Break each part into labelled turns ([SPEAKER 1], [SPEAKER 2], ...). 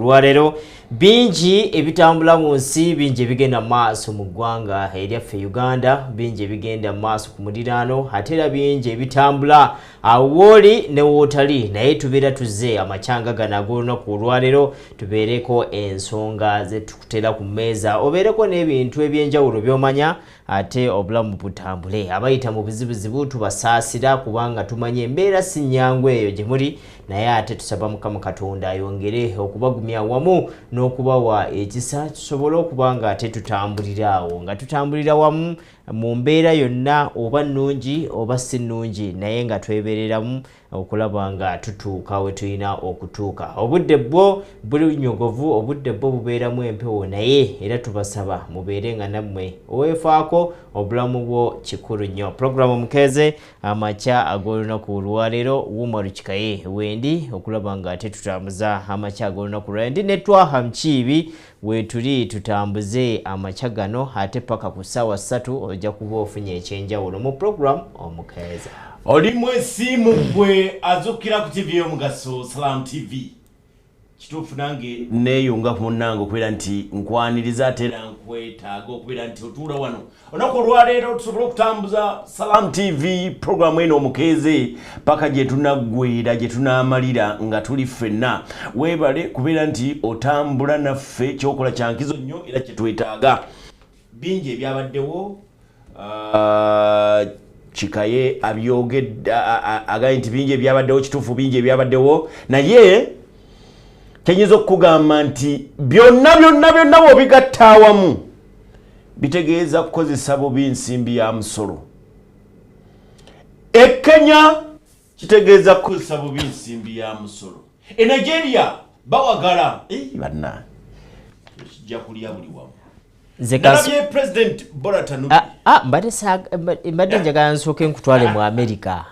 [SPEAKER 1] Lwalero bingi ebitambula mu nsi bingi ebigenda maaso mu ggwanga eryaffe Uganda bingi ebigenda maaso ku muliraano ate era bingi ebitambula awooli ne wootali naye tubeera tuzze amakyanga gano ag'olunaku olwaleero tubeereko ensonga ze tukutera ku mmeeza obeereko n'ebintu eby'enjawulo by'omanya ate obulamu butambule abayita mu buzibuzibu tubasaasira kubanga tumanye embeera si nnyangu eyo gye muli naye ate tusaba Mukama Katonda ayongere okubagumya wamu n'okubawa ekisa tusobole okuba nga ate tutambulira awo nga tutambulira wamu mu mbeera yonna oba nnungi oba si nnungi naye nga twebereramu okulaba nga tutuuka we tulina okutuuka obudde bwo buli nyogovu obudde bwo bubeeramu empewo naye era tubasaba mubeere nga nammwe oweefaako obulamu bwo kikulu nnyo programu mukeeze amakya ag'olunaku olwaleero Wuma Lukikaye wendi okulaba nga ate tutambuza amakya ag'olunaku olwaleero ndi ne Twaha Mukiibi wetuli tutambuze amakya gano ate paka ku ssaawa 3 ojja kuba ofunye ekyenjawulo mu programu omukeeze
[SPEAKER 2] oli mwesiimu gwe azukira ku TV y'omugaso Salam TV kituufu nange neeyunga ku munnange okubeera nti nkwaniriza ate era nkwetaaga okubeera nti otuula wano olunaku olwaleero tusobole okutambuza Salam TV programu eno omukeeze paka gye tunaggweera gye tunaamalira nga tuli ffenna weebale kubeera nti otambula naffe kyokola kyankizo nnyo era kyetwetaaga bingi ebyabaddewo Chikaye abyogedde agaye nti bingi ebyabaddewo kituufu bingi ebyabaddewo naye kyenyiza okugamba nti byonna bw'obigatta awamu bitegeeza kukozesa bubi nsimbi ya musolo Kenya kitegeeza kukozesa bubi nsimbi ya musolo Nigeria bawagala banna kijja kulya buli wamu Nabye President Bola Tanubu
[SPEAKER 1] mbadde njagala nsooke nkutwale mu America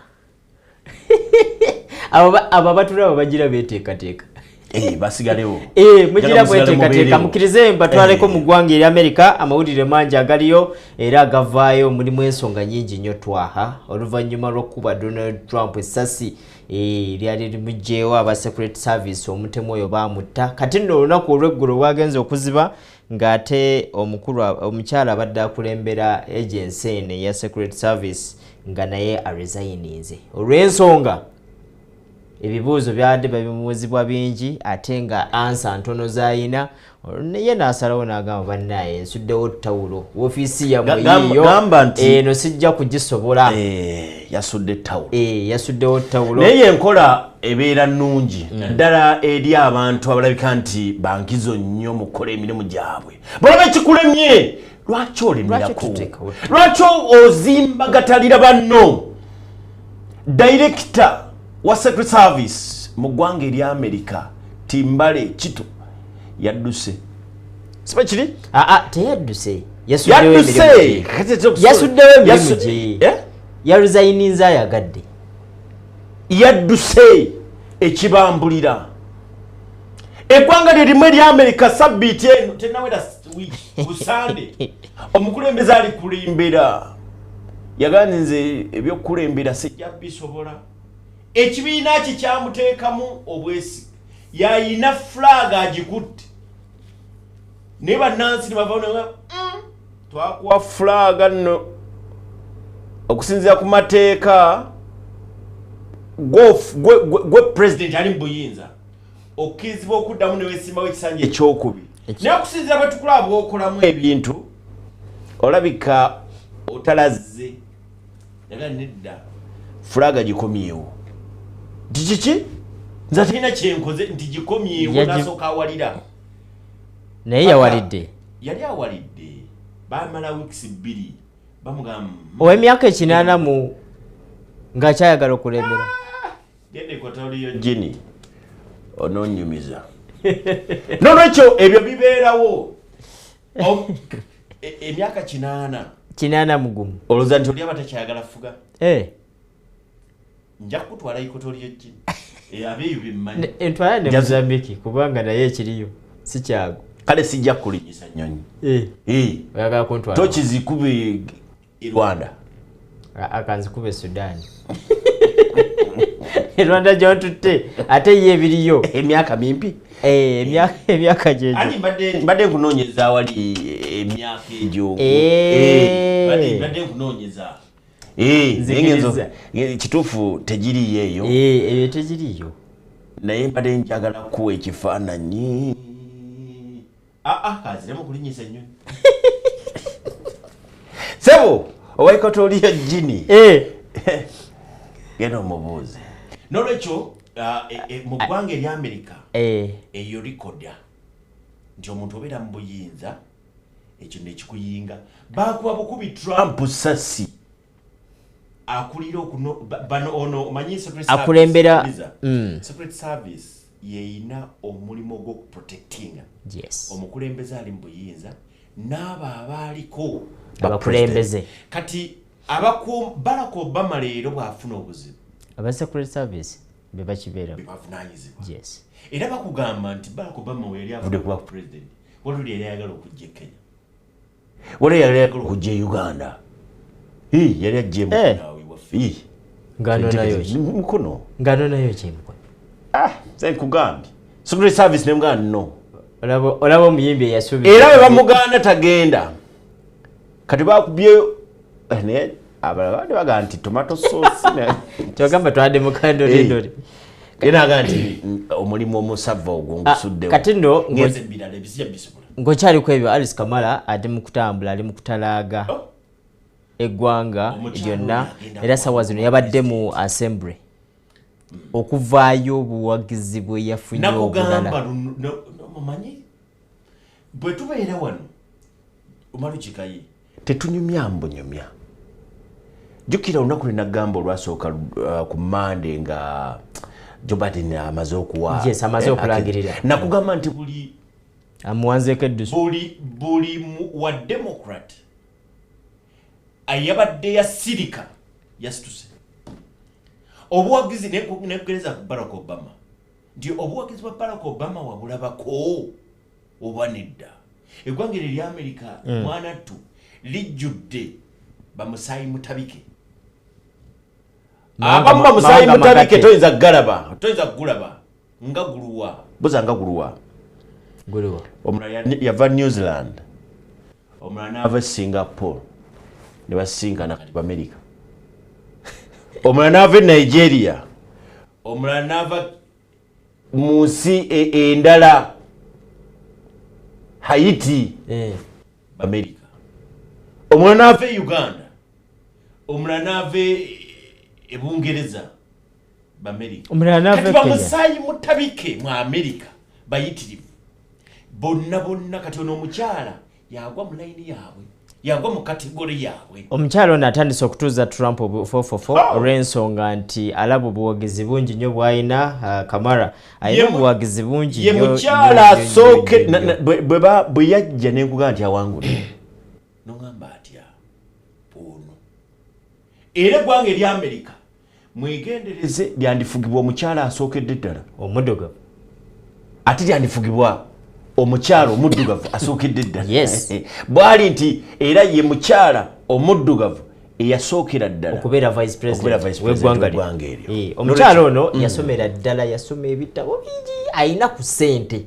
[SPEAKER 1] abo batulaba bagira beteekateeka
[SPEAKER 2] basigalewo
[SPEAKER 1] mugira bweteekateeka mukirize mbatwaleko mu ggwanga eri America amawulire mangi agaliyo era agavaayo mulimu ensonga nyingi nnyo Twaha oluvannyuma lw'okuba Donald Trump essasi lyali limugjeewo aba Secret Service omutemu oyo baamutta kati nno olunaku olw'eggulo bwagenze okuziba ng'ate omukyala abadde akulembera agency eno eya Secret Service nga naye aresigninze olw'ensonga ebibuuzo byadde babimuuzibwa bingi ate nga ansa ntono z'ayina naye n'asalawo n'agamba bannaye nsuddewo ttawulo woofiisi yammwe yiyo eno sijja kugisobola
[SPEAKER 2] yasudde ttawulo
[SPEAKER 1] yasuddewo ttawulo
[SPEAKER 2] naye enkola ebeera nnungi naddala eri abantu abalabika nti bankizo nnyo mu kukola emirimu gyabwe balaba ekikulemye lwaki olemerako lwaki ozimbagattalira banno director wa Secret Service mu ggwanga eri America Timbale Kito yadduse siba kiri
[SPEAKER 1] teyadduse
[SPEAKER 2] yasuddewo
[SPEAKER 1] emirimu gye yaresigninze ayagadde
[SPEAKER 2] yadduse ekibambulira eggwanga lirimu eri America sabbiiti eno tenawera kusande omukulembeze ali kulembera yaganze ebyokulembera sijja bisobola ekibiina kye kyamuteekamu obwesi yayina flag agikutte ne bannansi ne bavaawo twakuwa flag nno okusinziira ku mateeka gwe president ali mu buyinza okkirizibwa okuddamu ne weesimbawo ekisanja ekyokubiri naye okusinziira bwe tukulaba bw'okolamu ebintu olabika otalazze naga nedda flag gikomyewo nti kiki nze talina kyenkoze nti gikomyewo nasooka awalira
[SPEAKER 1] naye yawalidde
[SPEAKER 2] yali awalidde bamala weeks 2 bamugamba
[SPEAKER 1] ow'emyaka 80 ng'akyayagala okulembera
[SPEAKER 2] gende kotoliyo jini ononyumiza nolwekyo ebyo bibeerawo emyaka
[SPEAKER 1] 80 mugumu
[SPEAKER 2] olowooza nti oli aba takyayagala fuga nja kutwala ikotoliyo jini abeeyo bimmanyi
[SPEAKER 1] entwala ne Mozambique kubanga naye ekiriyo si kyago
[SPEAKER 2] kale sijja kulinyisa nnyonyi
[SPEAKER 1] oyagala kuntwala
[SPEAKER 2] tokizikube i Rwanda
[SPEAKER 1] akanzikube Sudan Rwanda jontutte ate ye ebiriyo
[SPEAKER 2] emyaka mimpi
[SPEAKER 1] emyaka jejo
[SPEAKER 2] ani mbadde nkunoonyeza wali emyaka egyo mbadde nkunoonyeza ngenzo kituufu tegiriyo eyo
[SPEAKER 1] eyo tegiriyo
[SPEAKER 2] naye mbadde njagala kuwa ekifaananyi kaziremu kulinyisa ennyo sebo owaikoto oliyo jini genda omubuuze nolwekyo mu ggwanga erya Amerika eyo likoda nti omuntu obeera mu buyinza ekyo nekikuyinga bakuba bukubi Trump sasi akulira bano ono omanyi
[SPEAKER 1] akulembera
[SPEAKER 2] secret service yeina omulimu gw'okuprotectinga omukulembeze ali mu buyinza n'abo abaaliko
[SPEAKER 1] abakulembeze
[SPEAKER 2] kati Barack Obama leero bw'afuna obuzibu
[SPEAKER 1] aba secret service bebakibeera
[SPEAKER 2] bavunanyizibwa era bakugamba nti Barack Obama we yali avudde kuba president waliwo yali ayagala okujja e Kenya waliwo yali ayagala okujja e Uganda yali ajje munawe waffe
[SPEAKER 1] ngano nayo
[SPEAKER 2] mukono
[SPEAKER 1] ngano nayo kimwe
[SPEAKER 2] sasa nkugambye secret service ne muganda no
[SPEAKER 1] olaba omuyimbi eyasuubira
[SPEAKER 2] era bwe bamuganda tagenda kati bakubye ne abalala baga nti tomato sauce
[SPEAKER 1] togamba twade mukando lindori
[SPEAKER 2] era aga nti omulimu omusava ogwo ngusuddewo
[SPEAKER 1] kati nno
[SPEAKER 2] ngeze birala ebisya bisubula
[SPEAKER 1] ngokyali ku ebyo Alice Kamala adi mu kutambula ali mu kutalaaga eggwanga lyonna era sawa zino yabadde mu assembly okuvaayo obuwagizi bwe yafunye obulala
[SPEAKER 2] omanyi bwe tubeera wano omalukikaye tetunyumya mbonyomya jukira olunaku lwe nagamba olwasooka ku Monday nga Joe Biden amaze okuwa
[SPEAKER 1] amaze okulangirira
[SPEAKER 2] nakugamba nti buli
[SPEAKER 1] amuwanzeeko eddusu
[SPEAKER 2] buli wa Democrat ayabadde yasirika yasituse obuwagizi nekugereza ku Barack Obama nti obuwagizi bwa Barack Obama wabulabako oba nedda eggwanga erya Amerika mwana ttu lijjudde bamusaayi mutabike abamu bamusaayi mutabike toyinza gulaba nga guluwa buza nga guluwa omulala yava New Zealand omulala n'ava Singapore ne basinkana kati Amerika omulala n'ava Nigeria omulala n'ava mu nsi endala Haiti Amerika omulala n'ava Uganda omulala n'ava Ebungereza Amerika kati bamusaayi mutabike mu Amerika bayitirivu bonna kati ono omukyala yagwa mu layini yaabwe yagwa mu kategori yaabwe
[SPEAKER 1] omukyala ono atandise okutuuza Trump 444 olw'ensonga nti alaba obuwagizi bungi nnyo bw'alina Kamara alina obuwagizi bungi
[SPEAKER 2] ye mukyala asooke bwe yajja nenkugamba nti awangudde nogamba atya ono era eggwanga erya Amerika mwegendereze lyandifugibwa omukyala asookedde ddala
[SPEAKER 1] omuddugavu
[SPEAKER 2] ate lyandifugibwa omukyala omuddugavu asookedde ddala bwali nti era ye mukyala omuddugavu eyasookera ddala
[SPEAKER 1] okubeera vice president w'eggwanga eryo omukyala ono yasomera ddala yasoma ebitabo bingi ayina ku ssente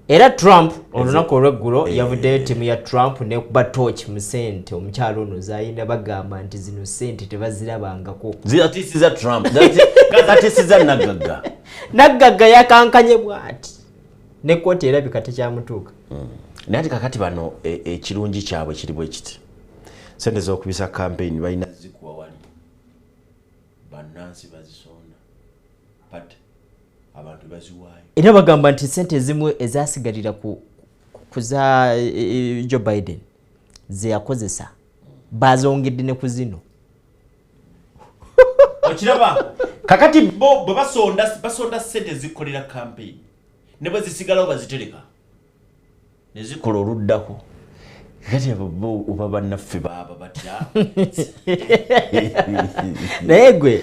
[SPEAKER 1] era Trump olunaku olw'eggulo yavuddeyo ttiimu ya Trump nekuba torch mu ssente omukyala ono zayina bagamba nti zino ssente tebazirabangako
[SPEAKER 2] ziyatisiza Trump zatisiza naggagga
[SPEAKER 1] yakankanye bw'ati ne kooti erabika tekyamutuuka
[SPEAKER 2] naye ati kakati bano ekirungi kyabwe kiri bwe kiti ssente z'okubisa campaign balina zikuwa wali bannansi bazisonda but abantu baziwaayo
[SPEAKER 1] era bagamba nti ssente ezimu ezasigalira ku za Joe Biden ze yakozesa bazongedde ne ku zino
[SPEAKER 2] okiraba kakati bo bwe basonda ssente zikolera campaign ne bwe zisigalawo bazitereka ne zikola oluddako kati abo oba bannaffe baaba batya
[SPEAKER 1] naye gwe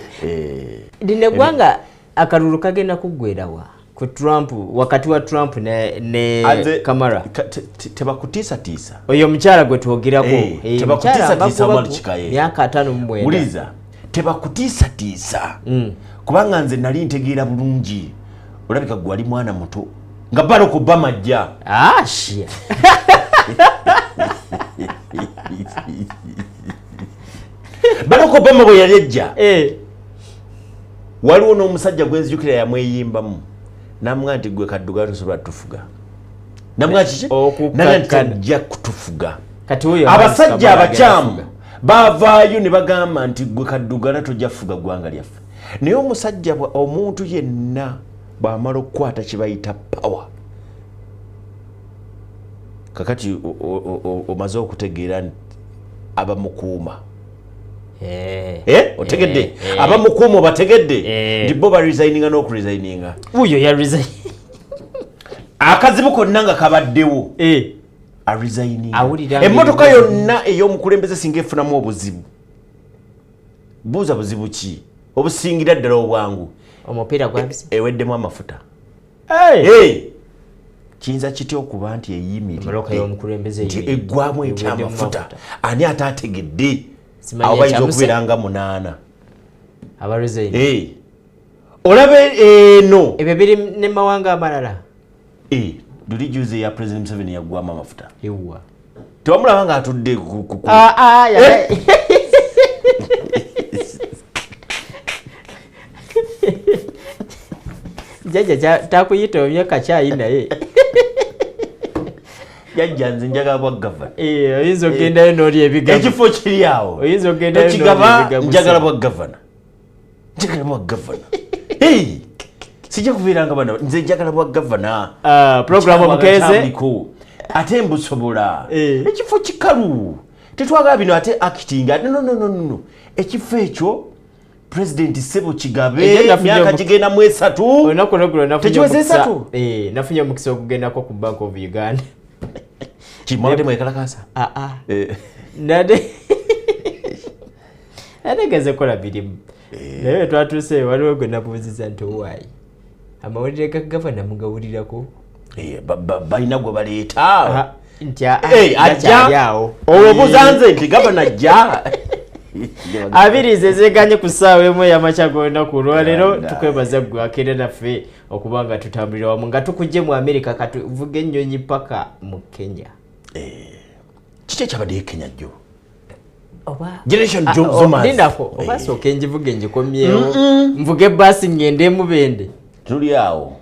[SPEAKER 1] lino eggwanga akalulu kagenda kuggwerawa ku Trump wakati wa Trump ne Kamala
[SPEAKER 2] tebakutiisatiisa
[SPEAKER 1] oyo omukyala gwe twogerako
[SPEAKER 2] tebakutiisatiisa mwalukikaye
[SPEAKER 1] myaka 5
[SPEAKER 2] uliza tebakutiisatiisa kubanga nze nali ntegeera bulungi olabika gwe ali mwana muto nga Barack Obama ajja
[SPEAKER 1] shia
[SPEAKER 2] Barack Obama bwe yali ajja waliwo n'omusajja gwenzijukira yamweyimbamu namugamba nti gwe Kadduga tosobola tufuga namugamba kiki najja kutufuga abasajja abakyamu bavaayo ne bagamba nti gwe Kadduga tojja kufuga ggwanga lyaffe naye omusajja omuntu yenna bw'amala okukwata kye bayita power kakati omaze okutegeera nti abamukuuma otegedde abamukuuma obategedde nti bo baresigninga n'okuresigninga
[SPEAKER 1] uyo yaresign
[SPEAKER 2] akazibu konna nga kabaddewo aresigninga emmotoka yonna ey'omukulembeze singa efunamu obuzibu buuza buzibu ki obusingira ddala obwangu
[SPEAKER 1] omupiira gwabise
[SPEAKER 2] eweddemu amafuta kiyinza kitya okuba nti eyimiridde nti eggwamu etya amafuta ani ate ategedde awo bayinza okubeeranga 8 olaba eno
[SPEAKER 1] ebyo biri ne mawanga amalala
[SPEAKER 2] duli juze ya President Museveni yaggwamu amafuta tewamulaba nga atudde
[SPEAKER 1] jajja takuyita omyaka kyayi naye
[SPEAKER 2] jajja nze njagala bwa gavana
[SPEAKER 1] oyinza ogendayo n'oli ebigambo
[SPEAKER 2] ekifo kiri awo
[SPEAKER 1] oyinza ogendayo
[SPEAKER 2] n'oli njagala bwa gavana sijja kubeeranga bana nze njagala bwa gavana
[SPEAKER 1] programu omukeze
[SPEAKER 2] ate mbusobola ekifo kikalu tetwagala bino ate actinga no ekifo ekyo President Sebo Kigabe myaka kigenda mu 3
[SPEAKER 1] olunaku lweggulo nafunye omukisa okugendako ku Bank of Uganda
[SPEAKER 2] kimwabadde mwekalakasa
[SPEAKER 1] nadegeze kola birimu naye twatuuse waliwo gwe nabuuziza nti owaayi amawulire ga gavana mugawulirako
[SPEAKER 2] balina gwe baleeta
[SPEAKER 1] nti
[SPEAKER 2] ajjawo olwobuuza nze nti gavana ajja
[SPEAKER 1] abirize zeganye ku ssaawa emu ey'amakya g'olunaku olwaleero tukwebaza ggwe akeera naffe okuba nga tutambulira wamu nga tukujje mu America katuvuga ennyonyi paka mu Kenya
[SPEAKER 2] kiki ekyabaddeyo Kenya jjo
[SPEAKER 1] generation Zomaz oba sooka enjivuga enjikomyewo nvuga ebbaasi ngende emubende
[SPEAKER 2] tuli awo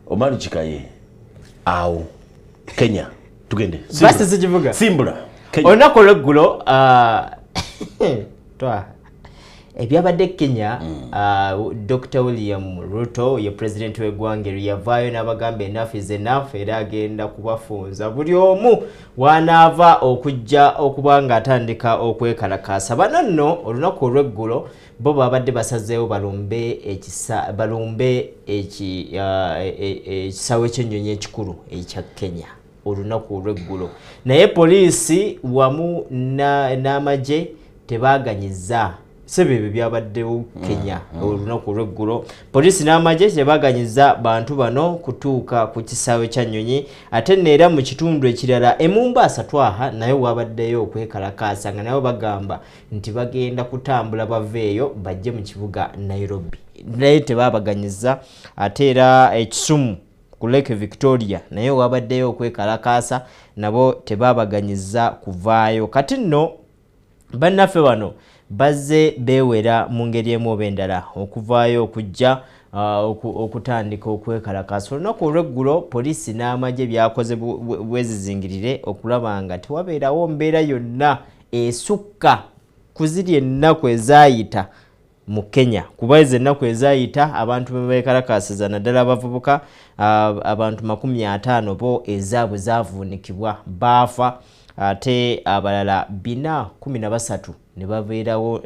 [SPEAKER 2] Omar Chikaye awo Kenya tugende
[SPEAKER 1] basi zikivuga
[SPEAKER 2] simbula
[SPEAKER 1] olunaku olweggulo ebyabadde Kenya Dr. William Ruto ye president w'eggwanga yavaayo n'abagamba enough is enough era agenda kubafunza buli omu wanaava okujja okuba nga atandika okwekalakaasa bano nno olunaku olweggulo bo babadde basazeewo balumbe ekisaawe ky'ennyonyi ekikulu ekya Kenya olunaku olweggulo naye poliisi wamu n'amagye tebaganyiza sebe ebyo byabaddewo Kenya olunaku olweggulo poliisi n'amagye tebaganyiza bantu bano kutuuka ku kisaawe kya nnyonyi ate neera mu kitundu ekirala Mombasa twaha naye wabaddeyo okwekalakaasa nga nabo bagamba nti bagenda kutambula baveeyo bajje mu kibuga Nairobi naye tebabaganyiza ate era Kisumu ku Lake Victoria naye wabaddeyo okwekalakaasa nabo tebabaganyiza kuvaayo kati nno bannaffe bano bazze beewera mu ngeri emu oba endala okuvaayo okujja okutandika okwekalakaasa olunaku olweggulo poliisi n'amagye byakoze bwezizingirire okulaba nga tewabeerawo mbeera yonna esukka ku ziri ennaku ezaayita mu Kenya kuba ezo ennaku ezaayita abantu bebekalakaasiza naddala abavubuka abantu 50 bo ezaabwe zaavuunikibwa baafa ate abalala 413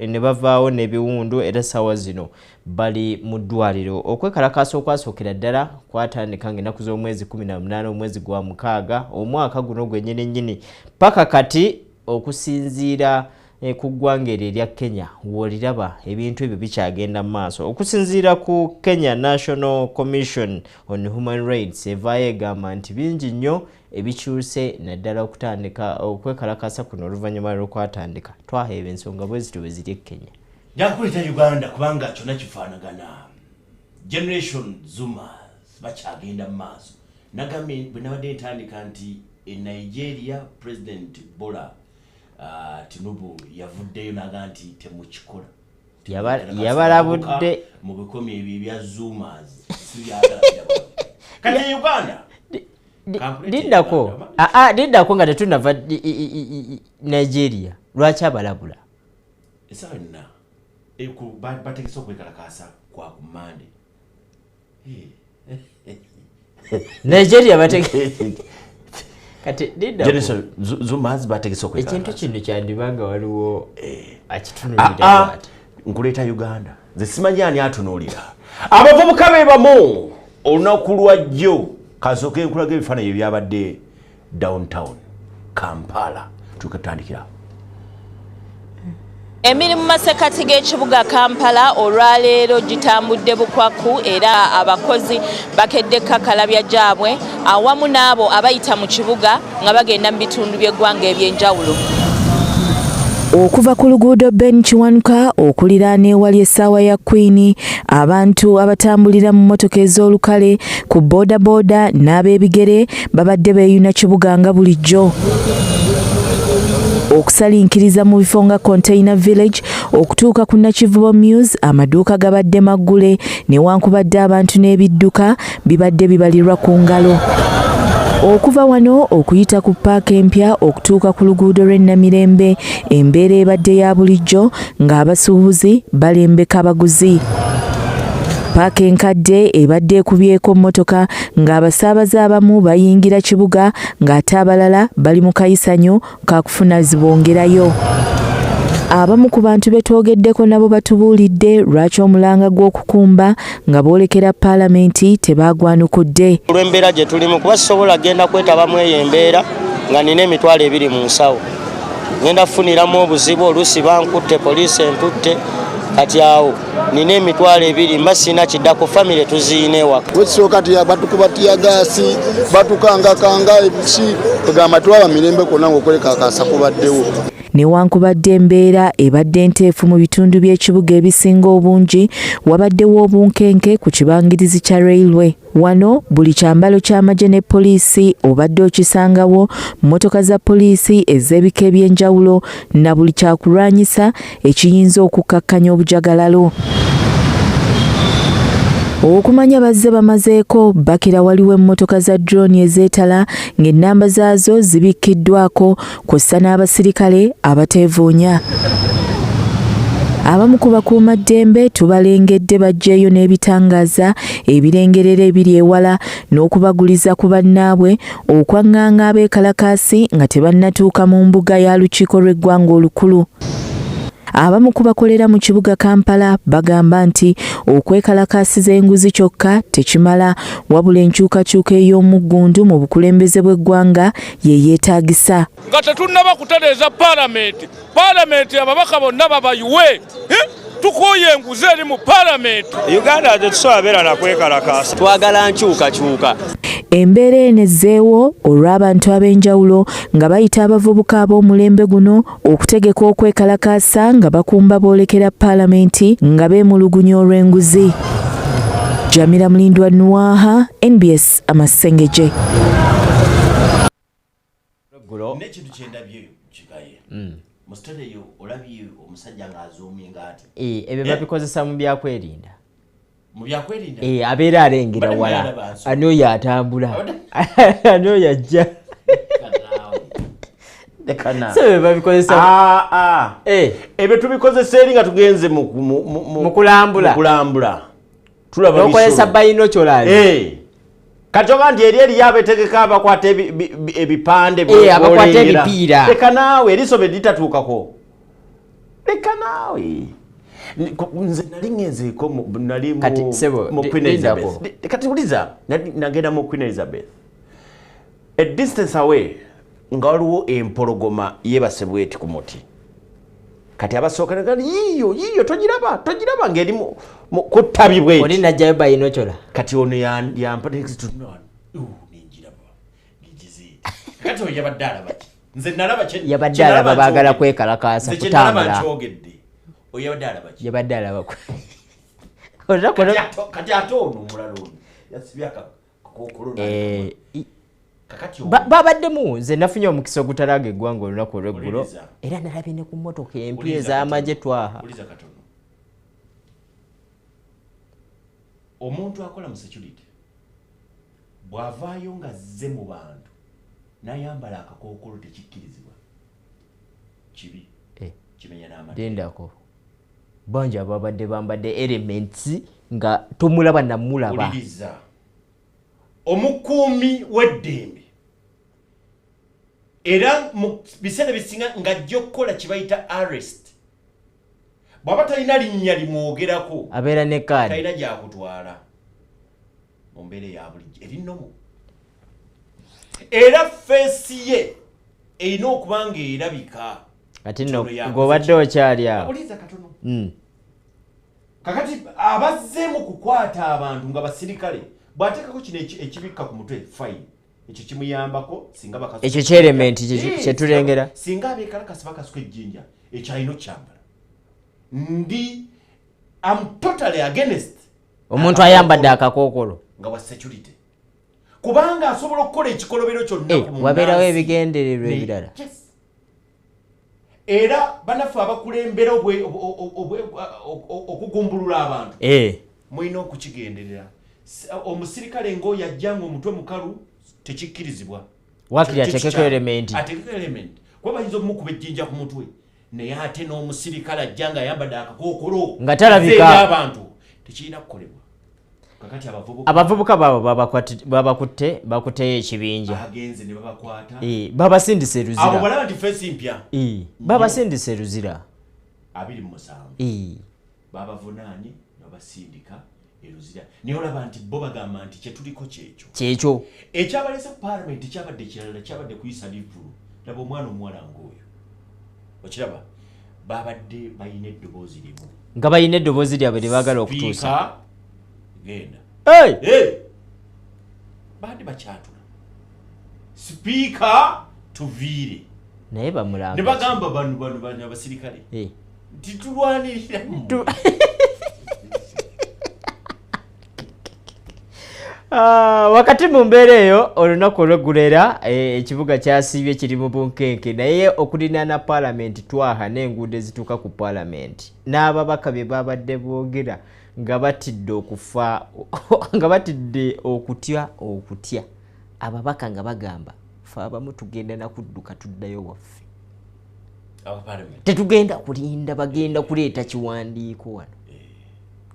[SPEAKER 1] ne bavaawo n'ebiwundu era ssaawa zino bali mu ddwaliro okwekalakaasa okwasookera ddala kwatandika ng'ennaku z'omwezi 18 omwezi gwa mukaaga omwaka guno gwennyini paka kati okusinziira ku ggwanga erya Kenya w'oliraba ebintu ebyo bikyagenda mu maaso okusinziira ku Kenya National Commission on Human Rights evaayo egamba nti bingi nnyo ebikyuse naddala okutandika okwekalakaasa kuno oluvannyuma lw'okwatandika twaheeba ensonga bwe zityo bwe ziri e Kenya
[SPEAKER 2] njakuleeta Uganda kubanga kyonna kifaanagana generation Zomaz bakyagenda mu maaso nagambye bwe nabadde ntandika nti Nigeria President Bola Tinubu yavuddeyo naga nti temukikola
[SPEAKER 1] yabalabudde
[SPEAKER 2] mu bikomi ebyo ebya zoomers sibyagala kati Uganda
[SPEAKER 1] Diddako nga tetunava Nigeria lwaki abalabula
[SPEAKER 2] esana bategese okwekalakaasa kwa kumande
[SPEAKER 1] Nigeria bategese kati Diddako
[SPEAKER 2] zoomers bategese okwekalakaasa
[SPEAKER 1] ekintu kino kyandibanga waliwo akitunulira
[SPEAKER 2] nkuleeta Uganda nze simanyi ani atunuulira abavubuka be bamu olunaku lwajjo kasooka enkulaga ebifaananyi ebyabadde downtown Kampala tukatandikira
[SPEAKER 3] Emirimu masekati g'ekibuga Kampala olwaleero gitambudde bukwaku era abakozi bakedde kakalabya gyabwe awamu n'abo abayita mu kibuga nga bagenda mu bitundu by'eggwanga eby'enjawulo.
[SPEAKER 4] Okuva ku luguudo Ben Kiwanuka okuliraana ewali essaawa ya Queen, abantu abatambulira mu mmotoka ez'olukale ku boodabooda n'ab'ebigere babadde beeyuna kibuga nga bulijjo. Okusalinkiriza mu bifo nga Container Village okutuuka ku Nakivubo Muse amaduuka gabadde maggule newankubadde abantu n'ebidduka bibadde bibalirwa ku ngalo. Okuva wano okuyita ku paaka empya okutuuka ku luguudo lw'Namirembe embeera ebadde ya bulijjo ng'abasuubuzi balembeka abaguzi. Paaka enkadde ebadde ekubyeko mmotoka ng'abasaabaze abamu bayingira kibuga ng'ate abalala bali mu kayisanyo kakufuna zibongerayo. Abamu ku bantu betwogeddeko nabo batubuulidde lwaki omulanga gw'okukumba nga boolekera Paalamenti tebaagwanukudde.
[SPEAKER 5] Olw'embeera gye tulimu kuba sisobola genda kwetabamu eyo embeera nga nina emitwalo 2 mu nsawo. Ngenda kufuniramu obuzibu oluusi bankutte poliisi entutte kati awo nina emitwalo 2 mba sina kiddako famire tuziine ewaka.
[SPEAKER 6] Wekisooka batukuba tiyagaasi batukangakanga ebiki tugamba twaba mirembe konna ng'okwekakaasa kubaddewo.
[SPEAKER 4] Newankubadde embeera ebadde nteefu mu bitundu by'ekibuga ebisinga obungi wabaddewo obunkenke ku kibangirizi kya railway. Wano buli kyambalo ky'amagye ne poliisi obadde okisangawo, mmotoka za poliisi ez'ebika eby'enjawulo na buli kyakulwanyisa ekiyinza okukkakkanya obujagalalo. Okumanya bazze bamazeeko bakira waliwo emmotoka za drone ezeetala ng'ennamba zaazo zibikkiddwako kw'ossa n'abasirikale abateevuunya. Abamu ku bakuumaddembe tubalengedde bajjeeyo n'ebitangaaza ebirengerera ebiri ewala n'okubaguliza ku bannaabwe okwaŋŋaŋa abeekalakaasi nga tebannatuuka mu mbuga ya lukiiko lw'eggwanga olukulu. Abamu ku bakolera mu kibuga Kampala bagamba nti okwekalakaasiza enguzi kyokka tekimala wabula enkyukakyuka ey'omuggundu mu bukulembeze bw'eggwanga ye yeetaagisa.
[SPEAKER 7] Nga tetunnaba kutereeza Paalamenti ababaka bonna babayiwe tukoye enguzi eri mu Paalamenti.
[SPEAKER 5] Uganda tetusobola beera na kwekalakaasa, twagala nkyukakyuka.
[SPEAKER 4] Embeera enezzeewo olw'abantu ab'enjawulo nga bayita abavubuka ab'omulembe guno okutegeka okwekalakaasa nga bakumba boolekera Paalamenti nga beemulugunya olw'enguzi. Jamila Mulindwa Nuaha, NBS Amasengeje.
[SPEAKER 2] N'ekintu kyendabyeyo kikaye mu sitade yo olabye omusajja ng'azuuminga ati
[SPEAKER 1] ebyo babikozesa mu byakwerinda.
[SPEAKER 2] Mu byakwerinda
[SPEAKER 1] abeera alengera wala ani oyo atambula ani oyo ajja so babikozesa
[SPEAKER 2] ebyo tubikozesa eri nga tugenze mu kulambula tulaba
[SPEAKER 1] okozesa binoculars
[SPEAKER 2] kati oga nti eri yabetegeka abakwata ebipande
[SPEAKER 1] abakwata ebipiira
[SPEAKER 2] leka naawe erisobe litatuukako leka naawe nze nali ngenzeeko nali mu Queen Elizabeth kati uliza nagenda mu Queen Elizabeth a distance away nga waliwo empologoma yebase bweti ku muti kati abasooka nagali yiyo togiraba ng'eri ku ttabi bweti
[SPEAKER 1] oli najjayo binocular
[SPEAKER 2] kati ono yampa next ninjiraba ngigize kati oyo yabadde alaba ki nze nalaba
[SPEAKER 1] yabadde alaba baagala kwekalakaasa kutambula
[SPEAKER 2] oyabadde alaba ki
[SPEAKER 1] yabadde alaba
[SPEAKER 2] kati ate ono omulala ono yasibya kakokolo kakati
[SPEAKER 1] babaddemu nze nafunye omukisa ogutalaga eggwanga olunaku olweggulo era nalabye ne ku mmotoka empya ez'amagye twaha.
[SPEAKER 2] Uliza katono. Omuntu akola mu security bw'avaayo nga zze mu bantu n'ayambala akakookolo tekikkirizibwa kibi kimenya n'amateka.
[SPEAKER 1] Dendako bangi ababadde bambadde elements nga tomulaba namulaba.
[SPEAKER 2] Uliriza omukuumi w'eddembe era mu biseera bisinga ng'ajja okukola kye bayita arrest bw'aba talina linnya limwogerako
[SPEAKER 1] abeera ne kaadi
[SPEAKER 2] talina gyakutwala mu mbeera ya bulijjo erinnomu era feesi ye erina okuba nga erabika.
[SPEAKER 1] kati nno ng'obadde okyali awo.
[SPEAKER 2] Uliza katono. Kakati abazzeemu kukwata abantu nga basirikale bw'ateekako kino ekibikka ku mutwe fine ekyo kimuyambako singa bakasuka
[SPEAKER 1] ekyo kyelementi kyetulengera
[SPEAKER 2] singa abeekalakasi bakasuka ejjinja ekyalina okyambala. I'm totally against
[SPEAKER 1] omuntu ayambadde akakookolo
[SPEAKER 2] nga wa security kubanga asobola okukola ekikolobero kyonna ku muntu
[SPEAKER 1] wabeerawo ebigendererwa ebirala.
[SPEAKER 2] Era bannaffe abakulembera okugumbulula abantu mulina okukigenderera. Omusirikale ng'oyo ajjanga omutwe mukalu tekikkirizibwa
[SPEAKER 1] wakiri ateekeko elementi
[SPEAKER 2] kuba bayinza okumukuba ejjinja ku mutwe naye ate n'omusirikale ajjanga ayambadde akakookolo
[SPEAKER 1] nga talabika
[SPEAKER 2] abantu tekirina kukolebwa. Kakati
[SPEAKER 1] abavubuka baabo bakutte ekibinja
[SPEAKER 2] agenze ne babakwata
[SPEAKER 1] babasindisa eruzira
[SPEAKER 2] abo balaba nti feesi mpya
[SPEAKER 1] babasindisa eruzira
[SPEAKER 2] 27 babavunaanye babasindika eruzira naye olaba nti bo bagamba nti kyetuliko kyekyo ekyabalese ku paalamenti kyabadde kirala kyabadde kuyisa livulu. Laba omwana omuwala ng'oyo okiraba babadde balina eddoboozi limu
[SPEAKER 1] nga balina eddoboozi lyabwe lye baagala okutuusa
[SPEAKER 2] genda badde bakyatula sipiika tuviire
[SPEAKER 1] naye bamulanga
[SPEAKER 2] ne bagamba bano abasirikale titulwanirira
[SPEAKER 1] wakati mu mbeera eyo olunaku olw'eggulera ekibuga kyasiibye kiri mu bunkenke naye okulinaana paalamenti twaha n'enguudo ezituuka ku paalamenti n'ababaka bye babadde boogera nga batidde okufa nga batidde okutya ababaka nga bagamba fe abamu tugenda nakudduka tuddayo waffe tetugenda kulinda bagenda kuleeta kiwandiiko wano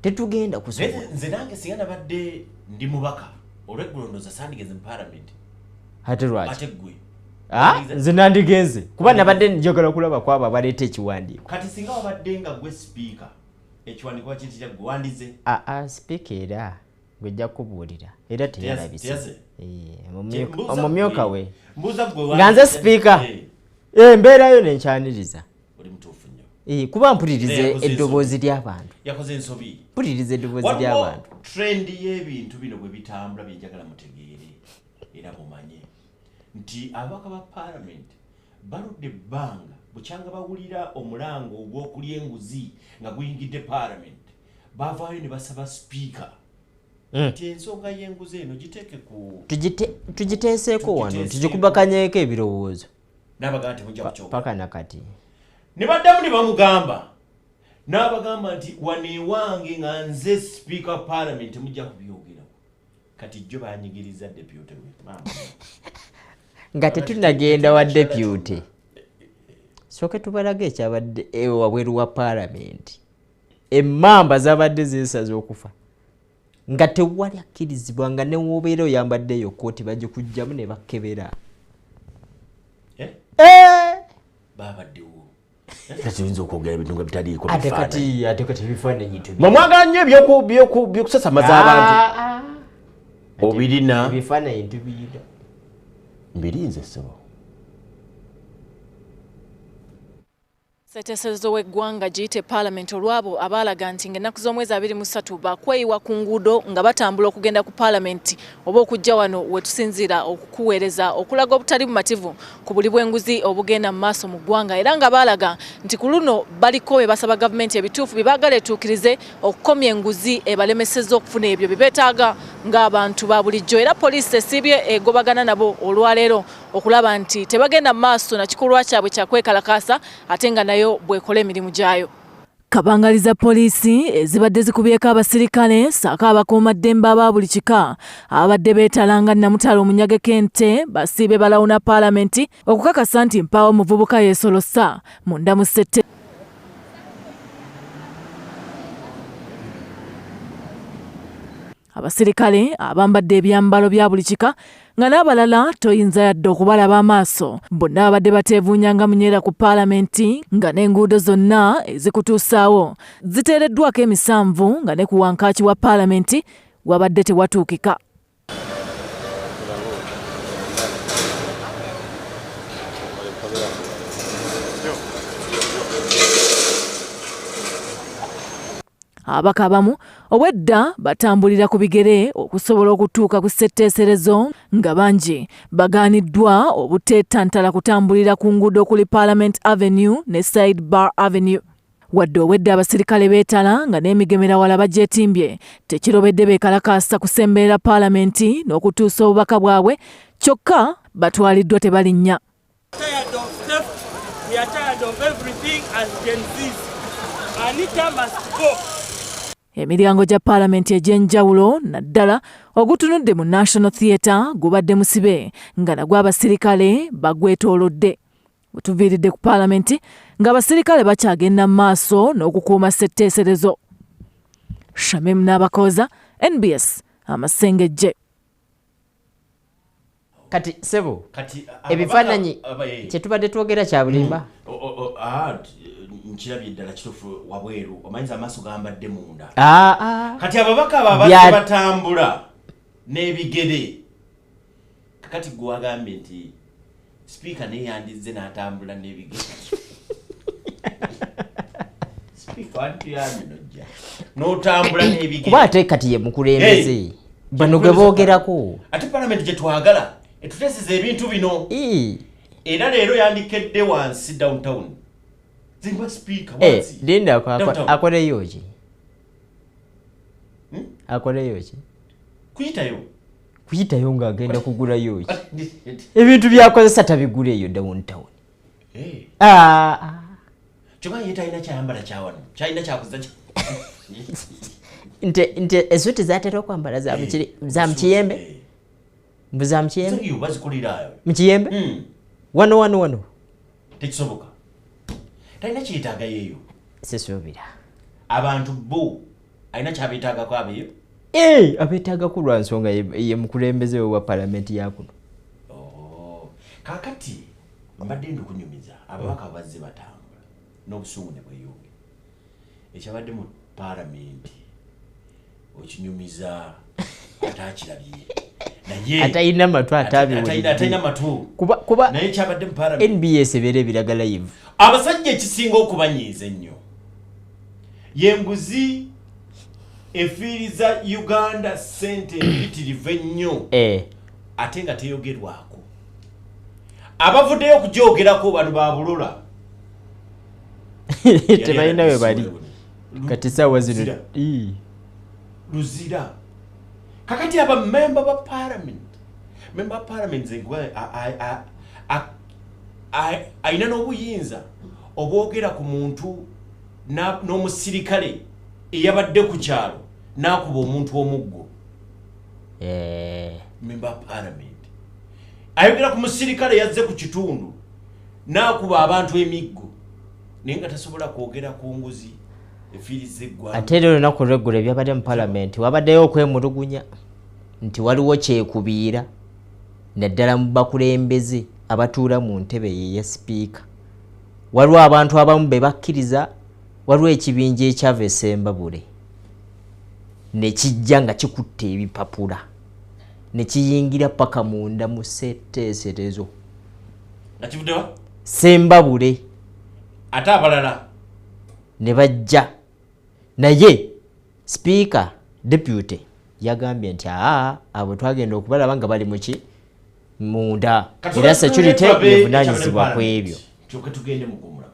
[SPEAKER 1] tetugenda kusobola.
[SPEAKER 2] Nze nange singa nabadde ndi mubaka olw'eggulo ndowooza sandigenze mu paalamenti
[SPEAKER 1] ate lwaki
[SPEAKER 2] ate ggwe
[SPEAKER 1] nze nandigenze kuba nabadde njagala kulaba kwabo abaleeta ekiwandiiko.
[SPEAKER 2] Kati singa wabadde nga gwe sipiika ekiwandiiko wakiyitira gwe wandize
[SPEAKER 1] sipiika era gwejja kubuulira era teyalabise
[SPEAKER 2] Mbuza
[SPEAKER 1] omumyuka we
[SPEAKER 2] mbuuza gwe
[SPEAKER 1] nga nze sipiika embeerayo nenkyaniriza
[SPEAKER 2] oli mutuufu nnyo
[SPEAKER 1] kuba mpulirize eddoboozi ly'abantu
[SPEAKER 2] yakoze ensobi
[SPEAKER 1] mpulirize eddoboozi ly'abantu.
[SPEAKER 2] Trend y'ebintu bino bwe bitambula byenjagala mutegeere era mumanye nti ababaka ba paalamenti baludde ebbanga bukyanga bawulira omulango ogw'okulya enguzi nga guyingidde paalamenti baavaayo ne basaba sipiika nti ensonga y'enguzi eno giteeke ku
[SPEAKER 1] tugiteeseeko wano tugikubakanyeeko ebirowoozo
[SPEAKER 2] n'abagamba nti mujja kukyogera
[SPEAKER 1] paka nakati
[SPEAKER 2] ne baddamu ne bamugamba n'abagamba nti wano ewange nga nze sipiika wa paalamenti mujja kubyogerako kati jjo banyigiriza depute we
[SPEAKER 1] nga tetunagenda wa depute sooke tubalage ekyabadde wabweru wa paalamenti emmamba zabadde zeesaze okufa nga tewali akkirizibwa nga newobeera oyambaddeyo kooti bagikugjamu ne bakkebera
[SPEAKER 2] babaddewo tuyinza okwogera ebintu nga bitaliiko
[SPEAKER 1] ate kati bifaananyi
[SPEAKER 2] mwagala nnyo byokusasamaza abantu obirina
[SPEAKER 1] ebifaananyi tubiyina
[SPEAKER 2] mbirinze ssebo
[SPEAKER 3] Sseteeserezo w'eggwanga giyite Parliament olwabo abaalaga nti ng'ennaku z'omwezi 23 bakweyiwa ku nguudo nga batambula okugenda ku Parliament oba okujja wano we tusinziira okukuweereza okulaga obutali bumativu ku buli bw'enguzi obugenda mu maaso mu ggwanga era nga baalaga nti ku luno baliko be basaba gavumenti ebituufu bye baagala etuukirize okukomya enguzi ebalemesezza okufuna ebyo bye beetaaga ng'abantu ba bulijjo era poliisi esiibye egobagana nabo olwaleero okulaba nti tebagenda mu maaso na kikolwa kyabwe kyakwekalakaasa ate nga nayo bwekola emirimu gyayo. Kabangaliza poliisi ezibadde zikubyeko abasirikale saako abakuumaddembe aba buli kika abadde beetalanga Namutala omunyageko ente basiibe balawuna Paalamenti okukakasa nti mpaawo omuvubuka yeesolosa munda mu ssette. Abasirikale abambadde ebyambalo bya buli kika nga n'abalala toyinza yadde okubalaba amaaso bonna babadde bateevuunyanga munyeera ku Paalamenti nga n'enguudo zonna ezikutuusaawo ziteereddwako emisanvu nga ne ku wankaaki wa Paalamenti wabadde tewatuukika. Abaka abamu obwedda batambulira ku bigere okusobola okutuuka ku ssetteeserezo nga bangi bagaaniddwa obuteetantala kutambulira ku nguudo okuli Parliament Avenue ne Side Bar Avenue. Wadde obwedda abasirikale beetala nga n'emigemera wala bagyetimbye tekirobedde beekalakaasa kusemberera Paalamenti n'okutuusa obubaka bwabwe kyokka batwaliddwa tebalinnya. Emiryango gya Paalamenti egy'enjawulo naddala ogutunudde mu National Theatre gubadde musibe nga nagwo abasirikale bagwetoolodde. Wetuviiridde ku Paalamenti ng'abasirikale bakyagenda mu maaso n'okukuuma ssetteeserezo. Shamim Nabakoza, NBS Amasengejje.
[SPEAKER 1] Kati sebo ebifaananyi kyetubadde twogera kya bulimba
[SPEAKER 2] nkirabye ddala kituufu wabweru omanyiza amaaso gambadde munda kati ababaka ababadde batambula n'ebigere kakati gwe wagambye nti sipiika neeyandizze n'atambula n'ebigere sipiika wantuyamye nojja n'otambula n'ebigere
[SPEAKER 1] kuba ate kati ye mukulembeze bano gwe boogerako
[SPEAKER 2] ate Paalamenti gye twagala etuteeseza ebintu bino era leero yandikedde wansi downtown zimba speaker wansi
[SPEAKER 1] linda akoleyo ki akoleyo ki kuyitayo ng'agenda kugulayo ki ebintu byakozesa tabigula eyo downtown
[SPEAKER 2] kyokka ye talina kyayambala kyawano kyalina kyakuza
[SPEAKER 1] nti esuuti zatera okwambala za mukiyembe mbu za mukiyembe
[SPEAKER 2] bazikulirayo
[SPEAKER 1] mukiyembe wano
[SPEAKER 2] tekisoboka talina kyetaaga yeeyo
[SPEAKER 1] sisuubira
[SPEAKER 2] abantu bo alina kyabeetaagako abeeyo
[SPEAKER 1] abeetaagaku lwa nsonga ye mukulembeze wa Paalamenti yakuno.
[SPEAKER 2] Kaakati mbadde ndikunyumiza ababaka bazze batambula n'obusungu ne bweyonge ekyabadde mu Paalamenti okinyumiza atakirabye naye
[SPEAKER 1] atalina matu
[SPEAKER 2] atalina matu
[SPEAKER 1] kuba
[SPEAKER 2] naye kyabadde mu Paalamenti
[SPEAKER 1] NBS ebeera ebiraga live.
[SPEAKER 2] Abasajja ekisinga okubanyiiza ennyo yenguzi efiiriza Uganda ssente empitirivu ennyo ate nga teyogerwako abavuddeyo okugyogerako bano babulula
[SPEAKER 1] tebalina we bali kati saawa zino
[SPEAKER 2] luzira kakati aba member ba Parliament zegwe ayina n'obuyinza obwogera ku muntu n'omusirikale eyabadde ku kyalo n'akuba omuntu omuggo member Parliament ayogera ku musirikale yazze ku kitundu n'akuba abantu emiggo naye nga tasobola kwogera ku nguzi efiiriza eggwanga.
[SPEAKER 1] Ate leero lunaku lw'eggulo ebyabadde mu Paalamenti wabaddeyo okwemulugunya nti waliwo kyekubiira naddala mu bakulembeze abatuula mu ntebe ye sipiika. Waliwo abantu abamu be bakkiriza waliwo ekibinja ekyava e Ssembabule ne kijja nga kikutte ebipapula ne kiyingira paka munda mu ssetteeserezo
[SPEAKER 2] nakivuddewa
[SPEAKER 1] Ssembabule
[SPEAKER 2] ate abalala
[SPEAKER 1] ne bajja naye speaker deputy yagambye nti abo twagenda okubalaba nga bali muki munda era security yevunanyizibwa ku ebyo.
[SPEAKER 2] Kyokka tugende mu gumula.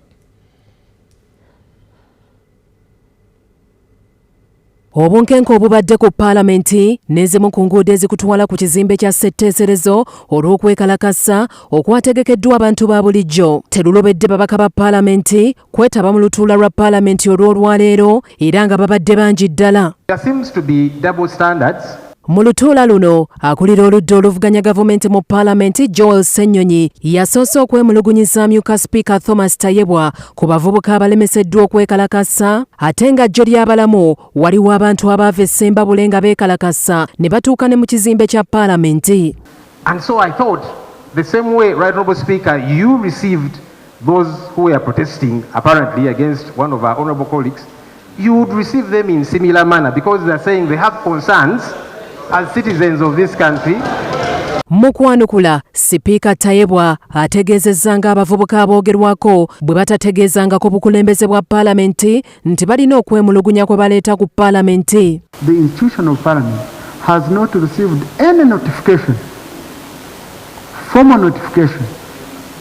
[SPEAKER 8] Obunkenke obubadde ku paalamenti n'ezimu ku nguudo ezikutwala ku kizimbe kya ssetteeserezo olw'okwekalakasa okwategekeddwa abantu ba bulijjo terulobedde babaka ba paalamenti kwetaba mu lutuula lwa paalamenti olw'olwaleero era nga babadde bangi ddala.
[SPEAKER 9] There seems to be double standards.
[SPEAKER 8] Mu lutuula luno akulira oludda oluvuganya gavumenti mu paalamenti Joel Ssenyonyi yasoose okwemulugunyiza amyuka sipiika Thomas Tayebwa ku bavubuka abalemeseddwa okwekalakasa ate nga jjo ly'abalamu waliwo abantu abaava essemba bule nga beekalakasa ne batuuka ne mu kizimbe kya paalamenti.
[SPEAKER 9] And so I thought the same way, Right Honourable Speaker, you received those who were protesting apparently against one of our honourable colleagues, you would receive them in similar manner because they are saying they have concerns as citizens of this country.
[SPEAKER 8] Mu kwanukula sipiika Tayebwa ategeezezza nga abavubuka aboogerwako bwe batategeezangako bukulembeze bwa paalamenti nti balina okwemulugunya kwe baleeta ku paalamenti.
[SPEAKER 10] The institution of parliament has not received any notification, formal notification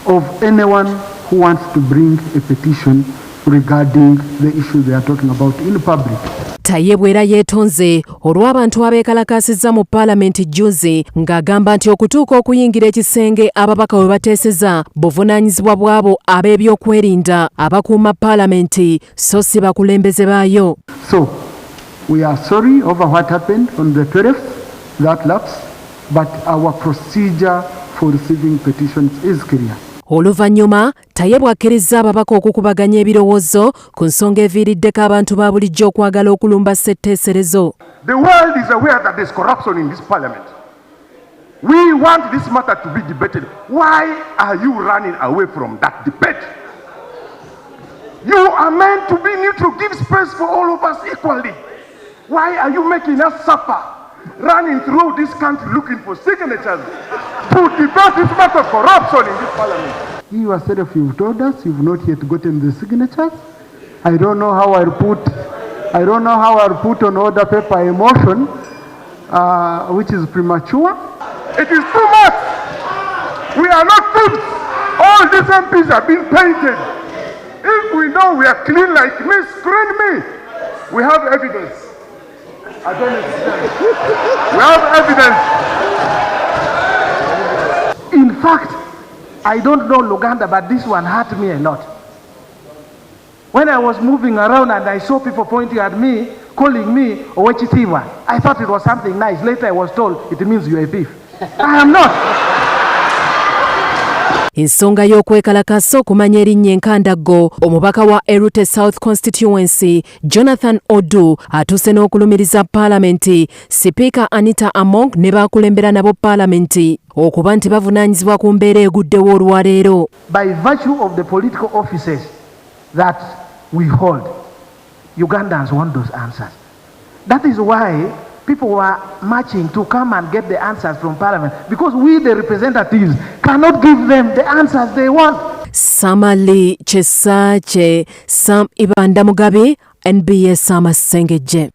[SPEAKER 10] of anyone who wants to bring a petition regarding the issue they are talking about in public.
[SPEAKER 8] Tayebwa era yeetonze olw'abantu abeekalakasizza mu paalamenti jjuzi ng'agamba nti okutuuka okuyingira ekisenge ababaka we bateeseza buvunaanyizibwa bw'abo ab'ebyokwerinda abakuuma paalamenti so si bakulembeze baayo.
[SPEAKER 10] So we are sorry over what happened on the 12th, that lapse, but our procedure for receiving petitions is clear.
[SPEAKER 8] Oluvannyuma Tayebwa akkiriza ababaka okukubaganya ebirowoozo ku nsonga eviiriddeko abantu ba bulijjo okwagala okulumba ssetteeserezo.
[SPEAKER 11] The world is aware that there is corruption in this parliament. We want this matter to be debated. Why are you running away from that debate? You are meant to be neutral, give space for all of us equally. Why are you making us suffer, running through this country looking for signatures to debate this matter of corruption in this parliament?
[SPEAKER 10] You yourself, you've told us you've not yet gotten the signatures. I don't know how I'll put on order paper a motion which is premature.
[SPEAKER 11] It is too much. We are not thieves. All these MPs have been painted. If we know we are clean like me, screen me. We have evidence. I don't understand. We have evidence.
[SPEAKER 9] In fact, I don't know Luganda, but this one hurt me a lot. When I was moving around and I saw people pointing at me, calling me Owechitiwa, I thought it was something nice. Later I was told it means you're a thief. I am not.
[SPEAKER 8] Ensonga y'okwekalakasa okumanya erinnya enkandaggo omubaka wa Erute South Constituency Jonathan Odu atuuse n'okulumiriza paalamenti sipiika Anita Among ne baakulembera nabo paalamenti okuba nti bavunaanyizibwa ku mbeera eguddewo olwaleero.
[SPEAKER 9] By virtue of the political offices that we hold, Ugandans want those answers. That is why people were marching to come and get the answers from Parliament, because we, the representatives, cannot give them the answers they want.
[SPEAKER 8] Samali Chesache, Sam Ibanda Mugabe, NBS Amasengeje.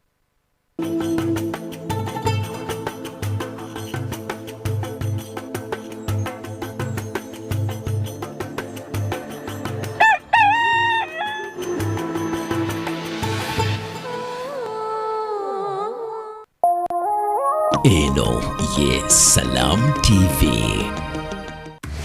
[SPEAKER 12] Eno, yes, Salam TV.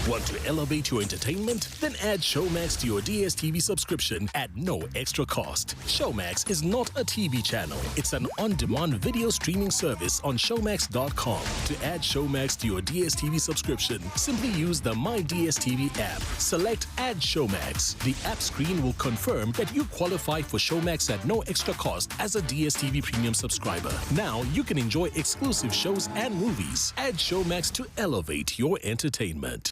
[SPEAKER 13] Want to elevate your entertainment? Then add Showmax to your DSTV subscription at no extra cost. Showmax is not a TV channel. It's an on-demand video streaming service on Showmax.com. To add Showmax to your DSTV subscription, simply use the My DSTV app. Select Add Showmax. The app screen will confirm that you qualify for Showmax at no extra cost as a DSTV premium subscriber. Now you can enjoy exclusive shows and movies. Add Showmax to elevate your entertainment.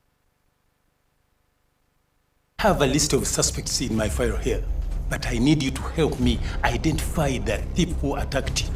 [SPEAKER 14] I have a list of suspects in my file here, but I need you to help me identify the thief who attacked you.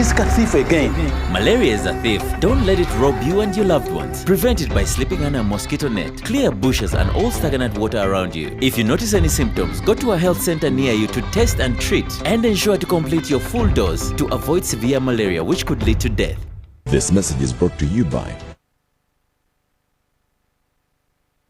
[SPEAKER 15] He's a thief again.
[SPEAKER 12] Malaria is a thief. Don't let it rob you and your loved ones. Prevent it by sleeping under a mosquito net. Clear bushes and all stagnant water around you. If you notice any symptoms, go to a health center near you to test and treat. And ensure to complete your full dose to avoid severe malaria, which could lead to death.
[SPEAKER 16] This message is brought to you by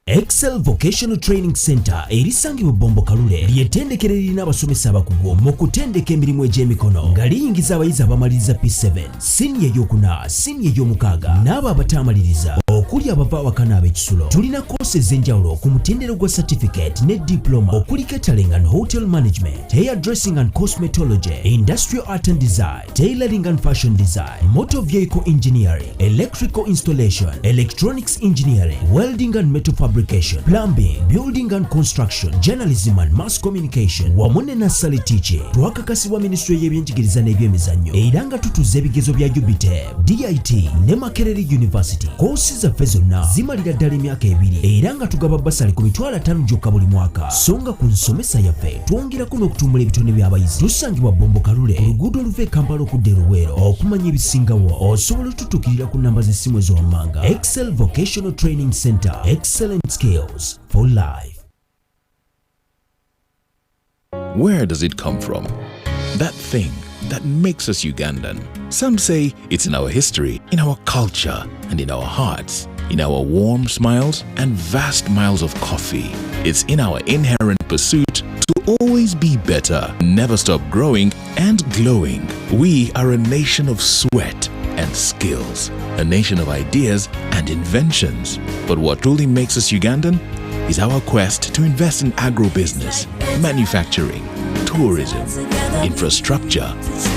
[SPEAKER 17] Excel Vocational Training Center erisangibwa Bombo Kalule lyetendekero lirina abasomesa abakugu mu kutendeka emirimu egy'emikono nga liyingiza abayizi abamaliriza P7 senior ey'okuna senior ey'omukaaga n'abo abatamaliriza okuli abava awakana ab'ekisulo. Tulina courses enjawulo ku mutendero gwa certificate ne diploma okuli catering and hotel management, hairdressing and cosmetology, industrial art and design, tailoring and fashion design, motor vehicle engineering, electrical installation, electronics engineering, welding and metal fabrication, plumbing, building and construction, journalism and mass communication, wamune nursery teaching. Twakakasibwa Ministry y'ebyenjigiriza n'ebyemizannyo era nga tutuza ebigezo bya UBTEB, DIT ne Makerere University. Courses zaffe zonna zimalira ddala emyaka 2 era nga tugaba basale ku mitwalo 5 gyokka buli mwaka. Songa ku nsomesa yaffe twongerako n'okutumbula ebitone by'abayizi. Tusangibwa Bombo Kalule oluguudo oluva e Kampala okudda e Luweero. Okumanya ebisingawo osobola otutuukirira ku namba z'essimu ez'owammanga. Excel Vocational Training Center. Excellent skills for life.
[SPEAKER 16] Where does it come from? That thing that makes us Ugandan. Some say it's in our history, in our culture, and in our hearts, in our warm smiles and vast miles of coffee. It's in our inherent pursuit to always be better, never stop growing and glowing. We are a nation of sweat and skills, a nation of ideas and inventions. But what truly makes us Ugandan is our quest to invest in agribusiness, manufacturing, tourism, infrastructure,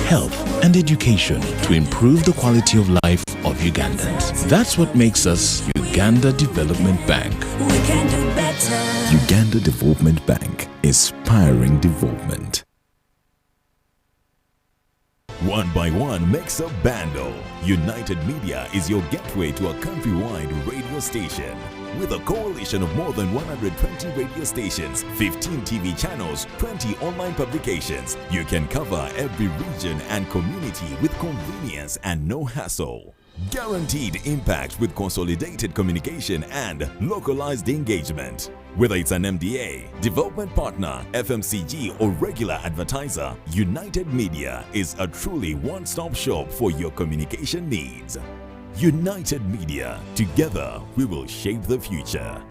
[SPEAKER 16] health and education to improve the quality of life of Ugandans. That's what makes us Uganda Development Bank.
[SPEAKER 18] We can do better.
[SPEAKER 16] Uganda Development Bank, inspiring development.
[SPEAKER 19] One by one makes a bando. United Media is your gateway to a countrywide radio station. With a coalition of more than 120 radio stations, 15 TV channels, 20 online publications, you can cover every region and community with convenience and no hassle. Guaranteed impact with consolidated communication and localized engagement. Whether it's an MDA, development partner, FMCG or regular advertiser, United Media is a truly one-stop shop for your communication needs. United Media, together we will shape the future.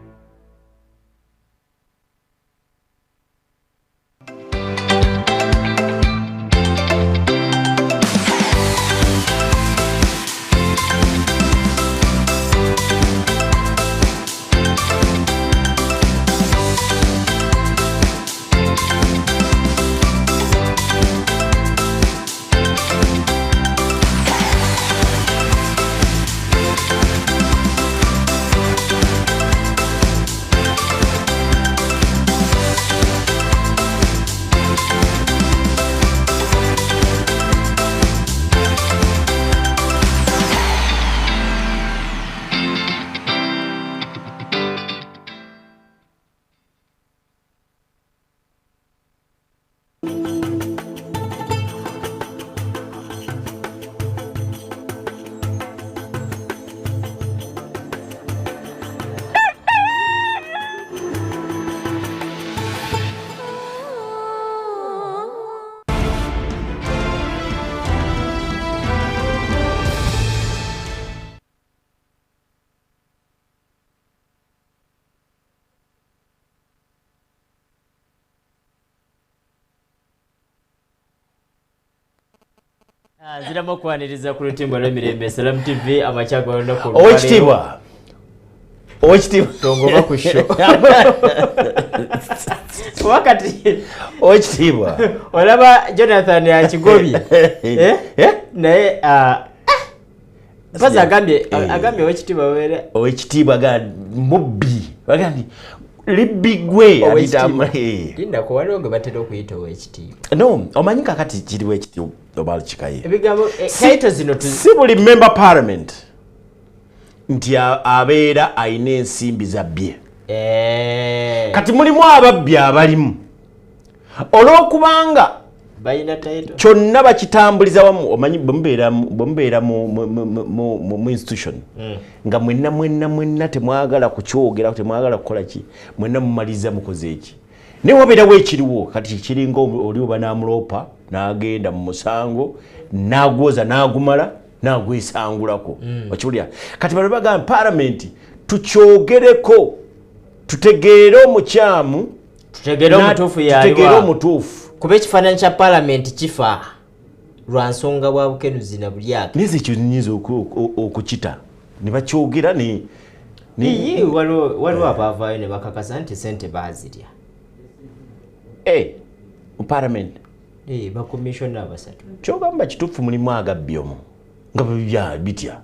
[SPEAKER 1] Ziramo kwaniriza ku lutimbo lw'emirembe Salam TV amachago ndo ku
[SPEAKER 2] Owekitibwa
[SPEAKER 1] tongoba ku show wakati
[SPEAKER 2] Owekitibwa
[SPEAKER 1] olaba Jonathan ya Kigobye naye baza agambye Owekitibwa were
[SPEAKER 2] Owekitibwa ga mubbi bagandi libigwe abitamba
[SPEAKER 1] kinda ko waliwo batera okuyita Owekitibwa
[SPEAKER 2] no omanyika kati kiri Owekitibwa obali chikaye
[SPEAKER 1] ebigambo kaito zino
[SPEAKER 2] si buli member parliament nti abeera ayina ensimbi zabbye kati mulimu ababbi abalimu olw'okubanga
[SPEAKER 1] bayina title
[SPEAKER 2] kyonna bakitambuliza wamu omanyi bombeera mu institution nga mwenna temwagala kukyogera temwagala kukola ki mwenna mumaliza mukoze eki ne wabeerawo ekiriwo kati kiringa oli oba n'amulopa n'agenda mu musango n'agwoza n'agumala n'agwesangulako okiwulira kati bano bagamba parliament tukyogereko tutegeere omukyamu
[SPEAKER 1] tutegeere omutuufu kuba ekifaananyi kya parliament kifa lwa nsonga bwa bukenuzi na bulyake
[SPEAKER 2] neze ekyo nyinza okukita ne bakyogera
[SPEAKER 1] waliwo abaavaayo ne bakakasa nti sente baazirya
[SPEAKER 2] mu parliament
[SPEAKER 1] bakomishona abasatu
[SPEAKER 2] kyogamba kituufu mulimu agabbyomu nga bitya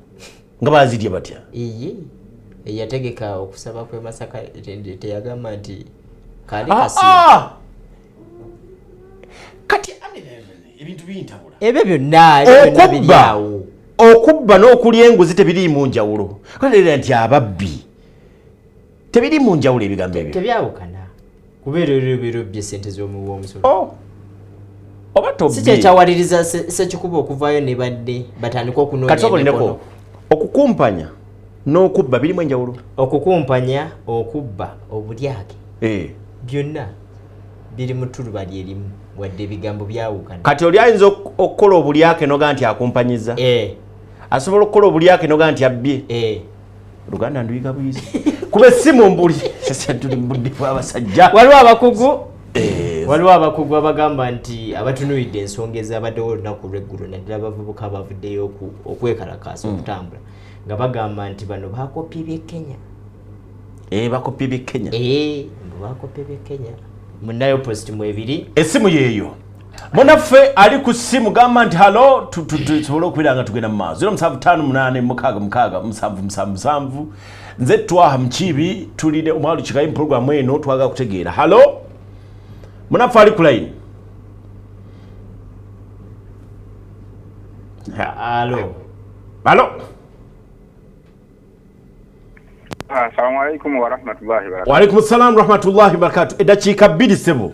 [SPEAKER 2] nga bazirya batya
[SPEAKER 1] eyategeka okusaba kwe Masaka teyagamba nti kali
[SPEAKER 2] kati ebintu bintabula
[SPEAKER 1] ebyo byonna biryawo
[SPEAKER 2] okubba n'okulya enguzi tebiriimu njawulo kalera nti ababbi tebiriimu njawulo ebigambo ebyo
[SPEAKER 1] tebyawukana kubeera ebiro by'essente z'omuwa omusolo
[SPEAKER 2] oba tobbi
[SPEAKER 1] si kyekyawaliriza Ssekikubo okuvaayo ne badde batandika okunoonya emikono
[SPEAKER 2] okukumpanya n'okubba birimu enjawulo
[SPEAKER 1] okukumpanya okubba obulyake byonna biri mu ttuluba lyerimu wadde ebigambo byawukana
[SPEAKER 2] kati oli ayinza okukola obulyake noga nti akumpanyiza asobola okukola obulyake noga nti abbye Luganda nduyiga buyisi kuba essimu mbuli tuli mbudde bw'abasajja
[SPEAKER 1] waliwo abakugu abagamba nti abatunuulidde ensonga ezabaddewo olunaku lw'eggulu naddala abavubuka abavuddeyo okwekalakaasa okutambula nga bagamba nti bano bakopye by'Ekenya
[SPEAKER 2] bakopye by'Ekenya
[SPEAKER 1] bakopye by'Ekenya munayo post mu ebiri
[SPEAKER 2] essimu yeeyo munaffe ali ku ssimu gamba nti halo tusobole okubeera nga tugenda mu maaso 0755667777 nze Twaha Mukiibi tulide omwalu kikayi mu programu eno twagala kutegeera halo munaffe ali ku line halo
[SPEAKER 15] Assalamu alaikum wa rahmatullahi wa barakatuh.
[SPEAKER 2] Wa alaikum assalam wa rahmatullahi wa barakatuh. Edakiika 2 sebo.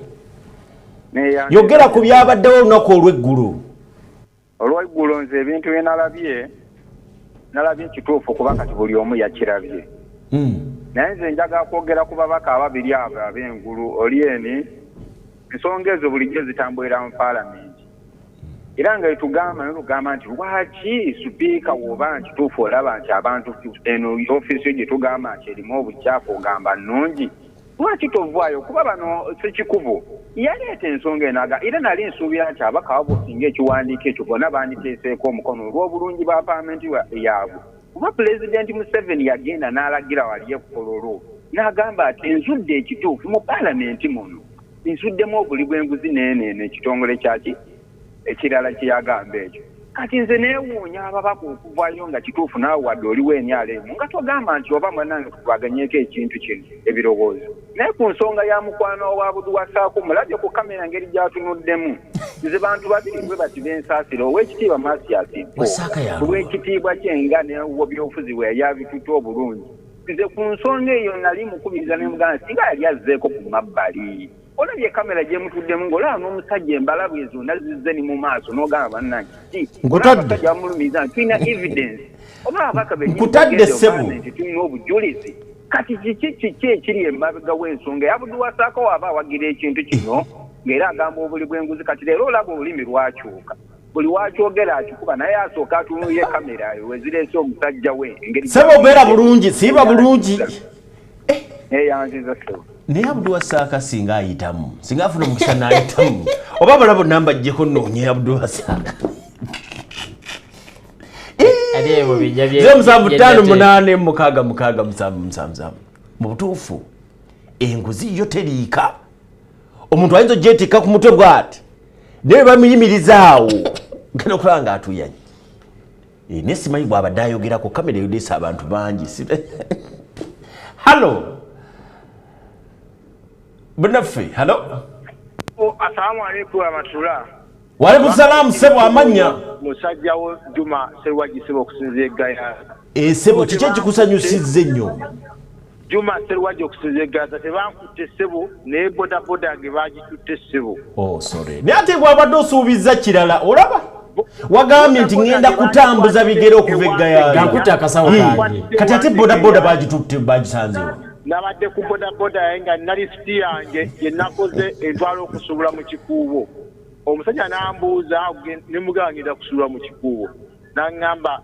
[SPEAKER 2] Yogera ku byabaddewo olunaku olw'eggulu.
[SPEAKER 15] Olw'eggulu nze ebintu bye nalabye kituufu kuba kati buli omu yakirabye. Naye nze njagala kwogera ku babaka ababiri abo ab'engulu oli eni ensonga ezo bulijjo zitambulira mu paalamenti. Era nga etugamba nti lwaki sipiika woba nkituufu olaba nti abantu eno ofiisi gye tugamba nti erimu obukyafu ogamba nnungi lwaki tovaayo kuba bano Ssekikubo yaleeta ensonga enaga era nali nsuubira nti abaka abo singa ekiwandiiko ekyo bonna banditeeseeko omukono olw'obulungi bwa paamenti yaabwe kuba pulezidenti Museveni yagenda n'alagira wali ekkololo n'agamba ati enzudde ekituufu mu paalamenti muno nzuddemu obuli bw'enguzi neeneeno ekitongole kyaki ekirala kyeyagamba ekyo kati nze neewuunya ababaka okuvaayo nga kituufu naawe wadde oliwo emyala emu nga togamba nti oba mwanange tubaganyeeko ekintu kino ebirowoozo naye ku nsonga ya mukwano owa Buduwasaako mulabye ku kamera ngeri gyatunuddemu nze bantu babiri bwe bati b'ensaasiro ow'ekitiibwa Masias olw'ekitiibwa kye nga nebyobufuzi bwe yabituta obulungi nze ku nsonga eyo nali mukubiriza nemuganda singa yali azzeeko ku mabbali olabye kamera gye mutuddemu ng'olaba n'omusajja embalabu ezo nazizze ni mu maaso n'ogamba bannange abasajja bamulumiza nti tulina evidence oba abaka benyinti tulina obujulizi kati kiki ekiri emabega w'ensonga ya Buduwasaako waba awagira ekintu kino ng'era agamba obuli bw'enguzi kati leero olaba olulimi lwakyuka buli wakyogera akikuba naye asooka atunuulye kamera eyo wezireese omusajja we
[SPEAKER 2] sebo obeera bulungi siiba bulungi
[SPEAKER 15] yanziza sebo
[SPEAKER 2] naye Buduwasaako singa ayitamu singa afuna omukisa n'ayitamu oba balabo namba ajjeko nnoonye Buduwasaako 0758866777 mu butuufu enguzi yo teriika omuntu ayinza ogyetikka ku mutwe bw'ati naye bamuyimirizaawo genda okulaba nga atuyanye naye simanyi bw'abadde ayogerako kamera eyodeesa abantu bangi halo Bunaffe, halo.
[SPEAKER 15] Assalamu alaikum wa rahmatullah.
[SPEAKER 2] Wa alaikum salam sebo amanya.
[SPEAKER 15] Musajja wo Juma Serwaji sebo okusinzira eggaya.
[SPEAKER 2] Sebo kiki kikusanyusizza ennyo?
[SPEAKER 20] Juma Serwaji okusezegaza tebankutte ssebo naye bodaboda ge bagitutte ssebo.
[SPEAKER 2] Oh sorry. Ne ate bwabadde osuubiza kirala olaba? Wagambye nti ngenda kutambuza bigere okuva eggayaazi.
[SPEAKER 1] Gakutte akasawo kange.
[SPEAKER 2] Kati ate bodaboda bagitutte bagisanzeewo.
[SPEAKER 20] Nabadde ku bodaboda nga nali siti yange ye nakoze entwalo okusuubula mu kikuubo. Omusajja n'ambuuza ne mugamba ngenda kusuubula mu kikuubo. N'aŋŋamba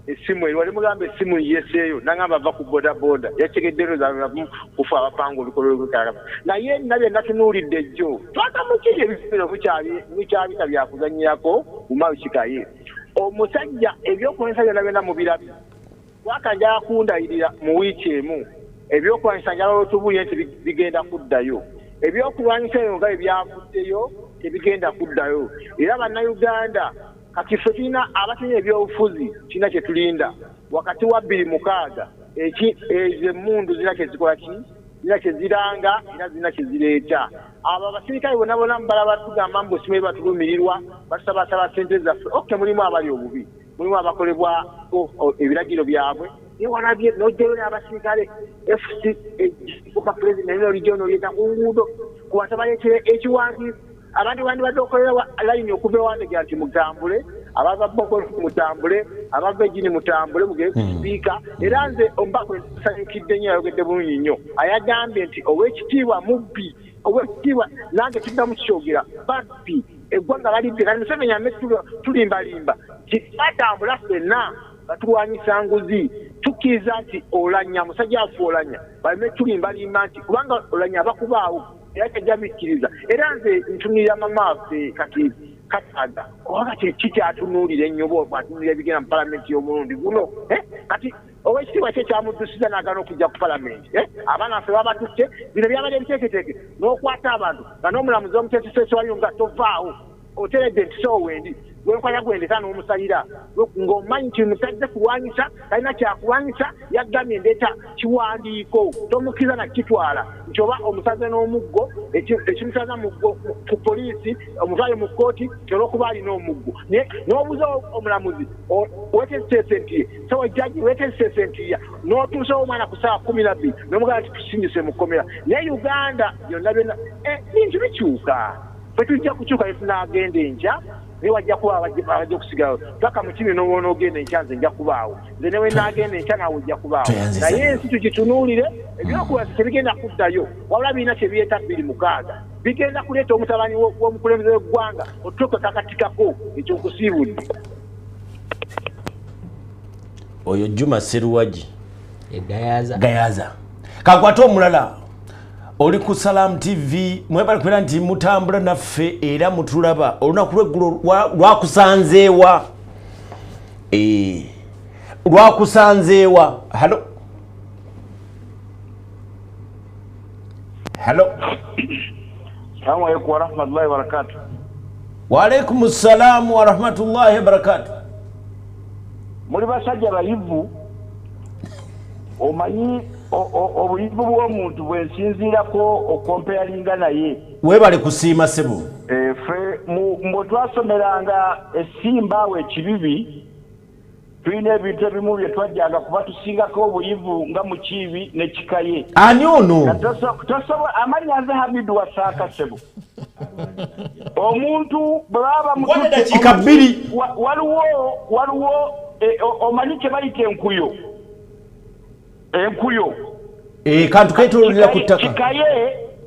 [SPEAKER 20] esimu eri wali mugamba esimu yeseeyo n'aŋŋamba va ku bodaboda yategeddero zamu kufa abapanga olukolo lw'ekkalaba naye nabye natunuulidde jjo twatamukiri ebifiro mukyabita byakuzannyirako bumawe kikaye omusajja ebyokulwanyisa byonna byonna mu birabyo wakanjala kundayirira mu wiiki emu ebyokulwanyisa njala olwotubuye nti bigenda kuddayo ebyokulwanyisa ebyo nga ebyavuddeyo tebigenda kuddayo era bannayuganda kati ffe tulina abatalina ebyobufuzi kirina kye tulinda wakati wa 26 ezo emmundu zirina kye zikola ki zirina kye ziranga era zirina kye zireeta abo abasirikale bonna bonna mubalaba tugamba mbu osimaye batulumirirwa batusabasaba ssente zaffe oke mulimu abali obubi mulimu abakolebwa ebiragiro byabwe niwalabye n'ojjayo n'abasirikale fc kuka pulezidenti n'olijjo n'olyeta ku nguudo kubasa baleekere ekiwandiiko abantu bandibadde okolera layini okuva ewandegera nti mutambule abava boko mutambule abava ejini mutambule mugere ku sipiika era nze omubaka nsanyukidde nnyo ayogedde bulungi nnyo ayagambye nti ow'ekitiibwa mubbi ow'ekitiibwa nange tuddamu kikyogera babbi eggwanga balidde kati Museveni ame tulimbalimba kitwatambula ffenna batulwanyisa nguzi tukkiriza nti olanya musajja afu olanya baleme tulimbalimba nti kubanga olanya abakubaawo era kyajjabikkiriza era nze ntunulira mamaafe kati kataga oba kikyatunuulira ennyo bwatunuulira ebigenda mu palamenti y'omulundi guno kati owekitiibwa kye kyamuddusiza n'agana okujja ku palamenti abaana baffe babatutte bino byabadde ebiteeketeeke n'okwata abantu nga n'omulamuzi omuteesisa ekiwaliyo nga tovaawo oteredde nti soowendi gwenkwaya gwendeka n'omusalira ng'omanyi nti mutadde kulwanyisa talina kyakulwanyisa yaggambye ndeeta kiwandiiko tomukkiriza nakitwala nti oba omusaze n'omuggo ekimusaza muggo ku poliisi omutwale mu kkooti olw'okuba alina omuggo n'obuuza omulamuzi weteesesentiye sawa jjaji weteesesentiya n'otuusawo omwana ku ssaawa 12 n'omugamba nti tusingise mu kkomera naye Uganda byonna byonna bintu bikyuka bwe tujja kukyuka ne tunaagenda enkya naye wajja kuba bajja okusigalawo paka mu kimi n'owoona ogenda enkya nze nja kubaawo nze newe naagenda enkya naawe ojja kubaawo naye ensi tukitunuulire ebyokulwanyisa tebigenda kuddayo wabula birina kye byeta 26 bigenda kuleeta omutabani w'omukulembeze w'eggwanga otuuke kakatikako ekyokusiibudde
[SPEAKER 2] oyo Juma Serwaji
[SPEAKER 1] Gayaza
[SPEAKER 2] kakwate omulala oli ku Salam TV mwebale kwera nti mutambula naffe era mutulaba olunaku lw'eggulo lwakusanzeewa lwakusanzeewa halo
[SPEAKER 20] Assalamu alaykum wa rahmatullahi wa barakatuh.
[SPEAKER 2] Wa alaykum assalam wa rahmatullahi wa barakatuh.
[SPEAKER 20] Muri basajja bayivu omanyi obuyivu bw'omuntu bwensinziirako okompeyalinga naye
[SPEAKER 2] weebale kusiima sebo
[SPEAKER 20] ffe mbwe twasomeranga essimba awo ekibibi tulina ebintu ebimu bye twajjanga kuba tusingako obuyivu nga mukiibi ne kikaye
[SPEAKER 2] ani ono
[SPEAKER 20] tosobola amannya nze Hamidu Wasaaka sebo omuntu bwe baba
[SPEAKER 2] mudakiika 2
[SPEAKER 20] waliwo omanyi kye bayita enkuyo
[SPEAKER 2] kantu kaitolera ku ttaka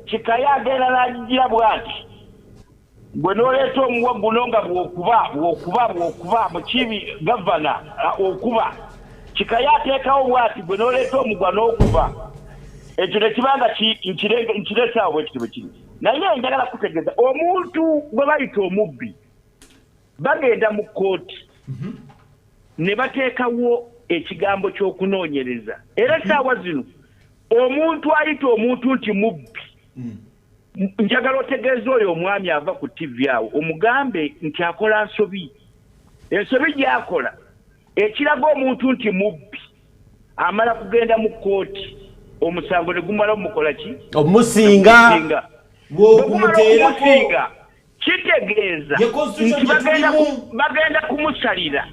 [SPEAKER 20] kikaye agenda n'agigira bw'ati gwe n'oleeta omuwa guno nga bw'okuba mukiibi gavana okuba kikaye ateekawo bw'ati gwe n'oleeta omugwa n'okuba ekyo ne kibanga nkireetaawo bwekiti bwe kiri naye njagala kutegeeza omuntu bwe bayita omubbi bagenda mu kkooti ne bateekawo ekigambo ky'okunoonyereza era saawa zino omuntu ayita omuntu nti mubbi njagala otegeeza oyo omwami ava ku TV awo omugambe nti akola ensobi gy'akola ekiraga omuntu nti mubbi amala kugenda mu kkooti omusango ne gumala omukola ki
[SPEAKER 2] omusinga
[SPEAKER 20] kitegeeza nti bagenda kumusalira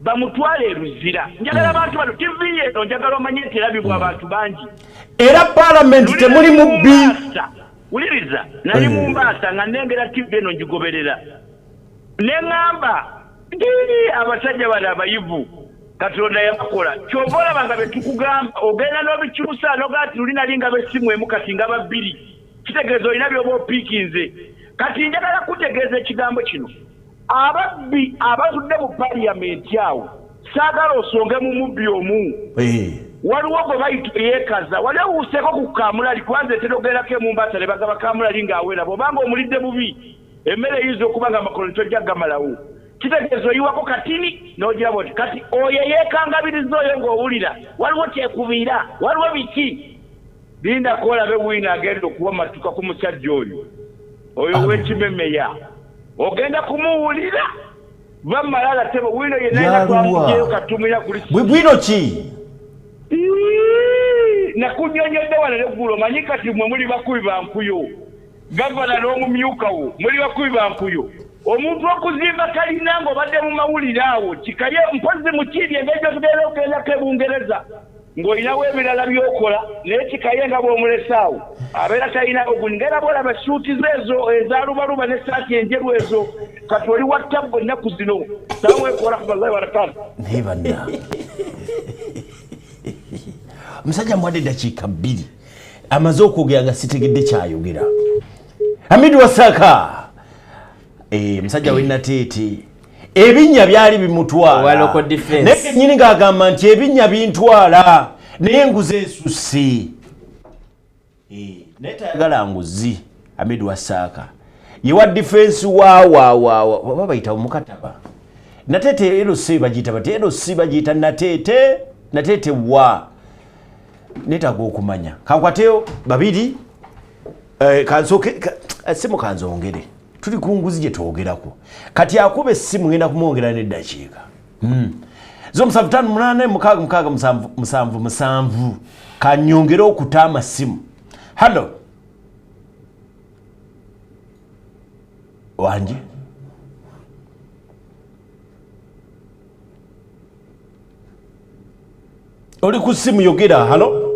[SPEAKER 21] bamutwale eruzira njagala abantu bano TV eno njagala omanye nti erabibwa abantu bangi
[SPEAKER 2] era parliament temuli mubbi
[SPEAKER 21] wuliriza nali mu Mbaasa nga nnengera TV eno ngigoberera neŋŋamba abasajja bano abayivu Katonda yabakola kyova olaba nga betukugamba ogenda n'obikyusa nogaa nti luli nali nga b'essimu emu kati nga babbiri kitegeeza olina byoba opiikinze kati njagala kutegeeza ekigambo kino ababbi abazudde mu paliyamenti awo saagala osonge mu mubbi omu waliwo gwe bayita yeekaza wali owuseeko ku kaamulali kubanza etera ogerako emu Mbaasa ne bagaba kaamulali ng'awera bw'obanga omulidde bubi emmere eyinza okuba nga amakolo tojja gamalawo kitegeeza oyiwako katini n'ogira boti kati oyo yeekangabiriza oyo ng'owulira waliwo kyekubiira waliwo biki lindako olabe bwina agenda okuba matuka ku musajja oyo w'ekimemeya ogenda kumuwulira bamalala tebo bwino yenna twamujeyo katumira kuli
[SPEAKER 2] bwino ki
[SPEAKER 21] nakunyonyodde wano neggulo manyi kati mwe muli bakubi bankuyo gavana n'omumyukawo muli bakubi bankuyo omuntu okuzimba kalina ng'obadde mu mawulire awo kikaye mpozi mukiri engeri gyotugenda okugendako ebungereza ng'olinawo ebirala by'okola naye kikaye nga bw'omulesaawo abeera talina oguni ngera bwolaba suuti zeezo ezalubaluba n'essaati enjeru ezo kati oli wattabwe ennaku zino salaamu alaikum warahmatullahi wabarakatu
[SPEAKER 2] naye banna omusajja muwadde eddakiika 2 amaze okwogera nga sitegedde kyayogera Hamidu Wasaka musajja w'Inateete ebinnya byali bimutwala naye kennyini ng'agamba nti ebinnya bintwala naye enguzi esusse naye tayagala nguzi Hamidu Wasaka yewa defense wa bayita omukataba Nateete LC bagiyita bati LC bagiyita Nateete wa netaga okumanya kankwateo babiri kansoke simu kanzongere tuli kunguzi gye twogerako kati akube simu ngenda kumwongera n'eddakiika zo 758 kanyongera okutaama simu hallo wanje oli ku simu yogera hallo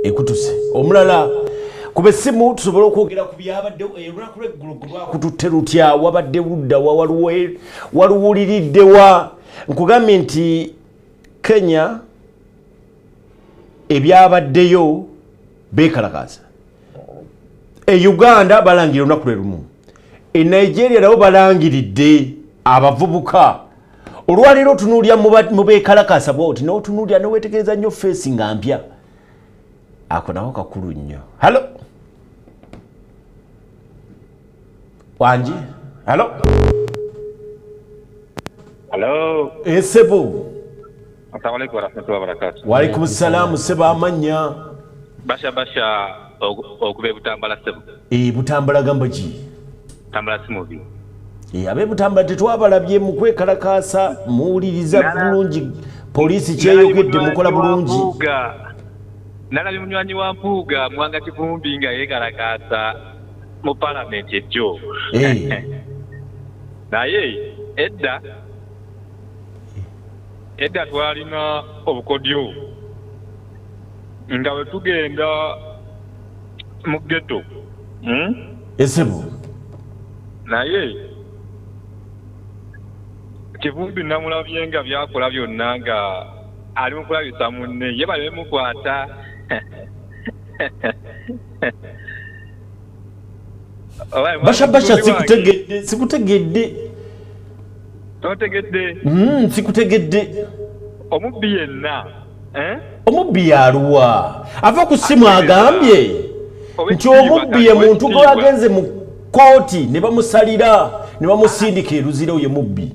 [SPEAKER 2] ekutuse omulala kube simu tusobola okwogera ku byabadde olunaku lw'eggulu lwakututte lutya wabadde ludda waluwuliridde wa nkugambye nti Kenya ebyabaddeyo beekalakaasa Uganda balangira olunaku lwe lumu Nigeria nabo balangiridde abavubuka olwaleero otunuulya mu beekalakaasa bwoti n'otunuulya neweetegereza nnyo feesi nga mpya ako nawo kakulu nnyo hallo wanji hallo esebo
[SPEAKER 22] assalamu alaikum warahmatullahi wabarakatuh
[SPEAKER 2] waalaikum salamu sebo amanya
[SPEAKER 22] basha okube Butambala sebo
[SPEAKER 2] Butambala gamba ki
[SPEAKER 22] Butambala simubi
[SPEAKER 2] abe Butambala tetwabalabye mu kwekalakaasa muwuliriza bulungi poliisi kyeyogedde mukola bulungi
[SPEAKER 22] nalabye munywanyi wa Mpuuga Mwanga Kivumbi nga yeekalakaasa mu palamenti ejjo naye edda twalina obukodyo nga bwe tugenda mu ghetto
[SPEAKER 2] esebo
[SPEAKER 22] naye Kivumbi namulabye nga byakola byonna nga ali mu kulabisa munne ye bali bemukwata
[SPEAKER 2] basha sikutegedde
[SPEAKER 22] totegedde
[SPEAKER 2] sikutegedde
[SPEAKER 22] omubbi yenna
[SPEAKER 2] omubbi yaluwa ava ku simu agambye nti omubbi ye muntu gwe agenze mu kooti ne bamusalira ne bamusindika eruzira oyo mubbi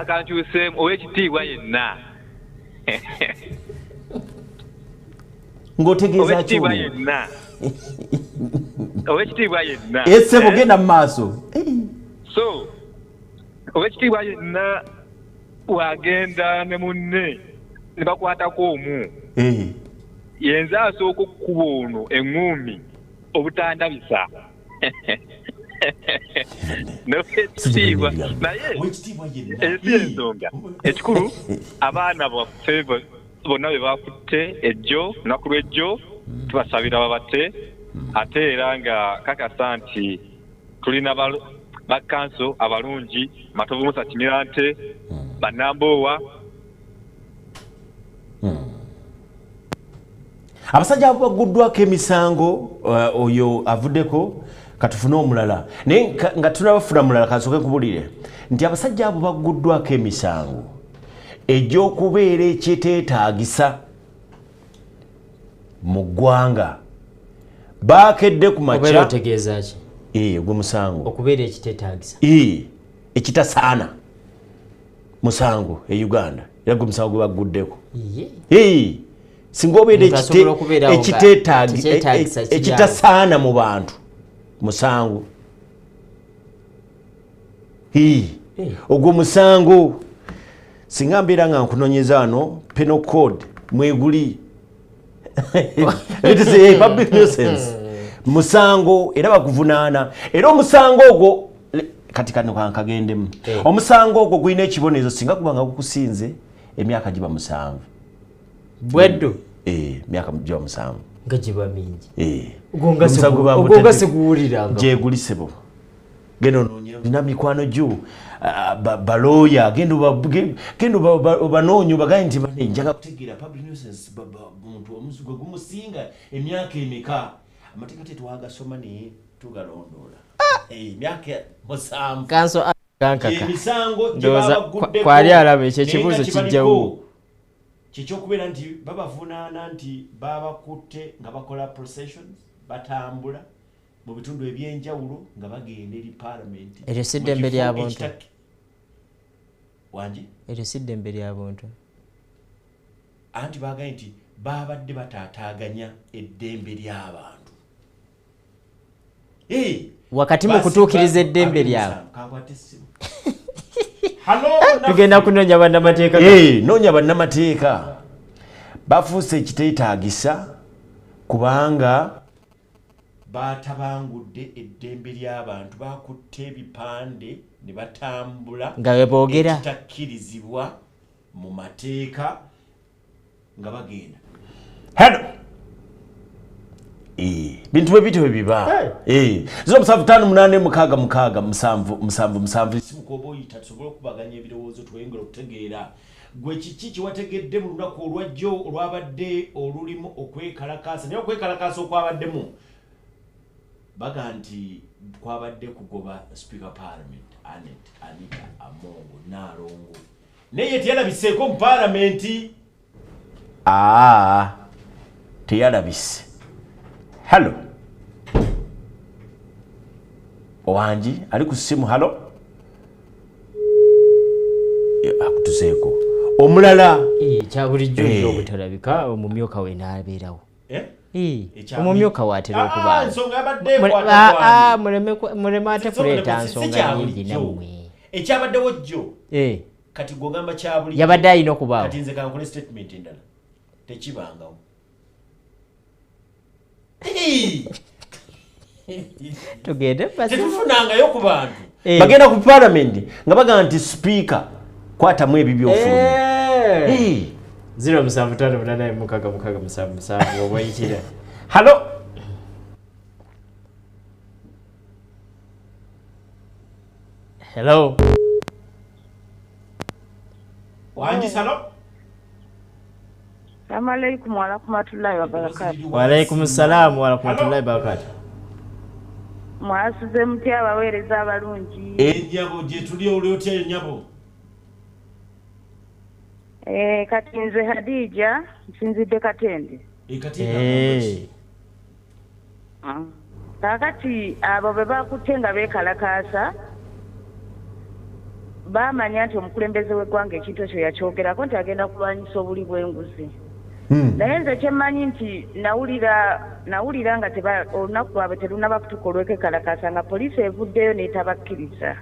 [SPEAKER 22] kankyuse ow'ekitiibwa yenna
[SPEAKER 2] ng'otegeeza
[SPEAKER 22] ow'ekitiibwa yenna
[SPEAKER 2] esebo genda mu maaso
[SPEAKER 22] so ow'ekitiibwa yenna wagenda ne munne ne bakwatako omu yenze asooka okukuba ono eŋŋumi obutandabisa n'ekitiibwa naye ensonga ekikulu abaana baffe bonna be bakutte ejjo lunaku lw'ejjo tubasabira babate ate era nga kakasa nti tulina bakanso abalungi Matovu Musa Kimirante Banambowa
[SPEAKER 2] abasajja baguddwako emisango oyo avuddeko katufune omulala naye nga tunabafuna mulala kasooke kubulire nti abasajja abo baguddwako emisango egy'okubeera ekyeteetaagisa mu ggwanga baakedde ku makya
[SPEAKER 1] otegeeza ki
[SPEAKER 2] gwe musango
[SPEAKER 1] okubeera ekiteetaagisa
[SPEAKER 2] ekitasaana musango e Uganda era gwe musango gwe baguddeko singa obeera ekitasaana mu bantu musango ogwo musango singa mbeera nga nkunoonyeza wano penal code mweguli public nuisance musango era bakuvunaana era omusango ogwo kati kano kankagendemu omusango ogwo gulina ekibonezo singa kubanga gukusinze emyaka giba 7
[SPEAKER 1] bweddo
[SPEAKER 2] myaka giba 7
[SPEAKER 1] nga giba mingi
[SPEAKER 2] ogonga seguwuliranga gyegulisebo genda onoonye mikwano gyo balooya genda obanoonye obagaye nti njaga kutegeera public nuisance muntu omuzigo gumusinga emyaka emeka amateeka tetwagasoma naye tugalondoola emyaka 7
[SPEAKER 1] kanso
[SPEAKER 2] emisango
[SPEAKER 1] kwali alaba ekyo ekibuuzo kijjawo
[SPEAKER 2] kyekyokubeera nti babavunaana nti babakutte nga bakola processions batambula mu bitundu ebyenjawulo nga bagenda eri parliament
[SPEAKER 1] eryo si ddembe lya buntu
[SPEAKER 2] wangi
[SPEAKER 1] eryo si ddembe lya buntu
[SPEAKER 2] anti bagaye nti babadde bataataaganya eddembe ly'abantu
[SPEAKER 1] wakati mu kutuukiriza eddembe lyabwe tugenda kunoonya bannamateeka
[SPEAKER 2] noonya bannamateeka bafuuse ekiteetaagisa kubanga batabangudde eddembe ly'abantu bakutte ebipande ne batambula
[SPEAKER 1] nga beboogera
[SPEAKER 2] ekitakkirizibwa mu mateeka nga bagenda hano bintu bwe bityo bwe biba 0758866777 simukoba oyita tusobole okubaganya ebirowoozo tweyongera okutegeera gwe kiki kiwategedde mu lunaku olwajjo olwabadde olulimu okwekalakaasa naye okwekalakaasa okwabaddemu baga nti kwabadde kugoba speaker parliament Anita Amongo Nalongo naye teyalabiseeko mu parliament teyalabise Hello. Owanji ali ku simu halo. Akutuzeeko. Omulala
[SPEAKER 1] kya bulijjo obutalabika omumyoka we n'abeerawo. Omumyoka waatera okuba.
[SPEAKER 2] Nsonga abadde kwatwa.
[SPEAKER 1] Mulema ate kuleeta nsonga nyingi nammwe.
[SPEAKER 2] Ekyabaddewo jjo. Kati gwogamba kya bulijjo.
[SPEAKER 1] Yabadde alina okubaawo.
[SPEAKER 2] Kati nze kankole statement endala. Tekibangawo.
[SPEAKER 1] tugende
[SPEAKER 2] tetufunangayo ku bantu bagenda ku parliament nga baga nti speaker kwatamu ebyo byofuluma
[SPEAKER 1] 0758866777 obwayitira
[SPEAKER 2] halo
[SPEAKER 1] hello
[SPEAKER 2] wanji salo
[SPEAKER 6] Assalamu alaikum wa rahmatullahi wa barakatuh.
[SPEAKER 1] Wa alaikum assalam wa rahmatullahi wa barakatuh.
[SPEAKER 6] Mwasuze mutya abaweereza abalungi.
[SPEAKER 2] Ennyabo gye tuli oli otya ennyabo?
[SPEAKER 6] Kati nze Hadija nsinzidde Katende.
[SPEAKER 2] Katende.
[SPEAKER 6] Kakati abo be bakutte nga beekalakaasa baamanya nti omukulembeze w'eggwanga ekintu ekyo yakyogerako nti agenda kulwanyisa obuli bw'enguzi. Naye nze kyemmanyi nti nawulira nga olunaku lwabwe terunaba kutuuka olw'ekekalakaasa nga poliisi evuddeyo n'etabakkiriza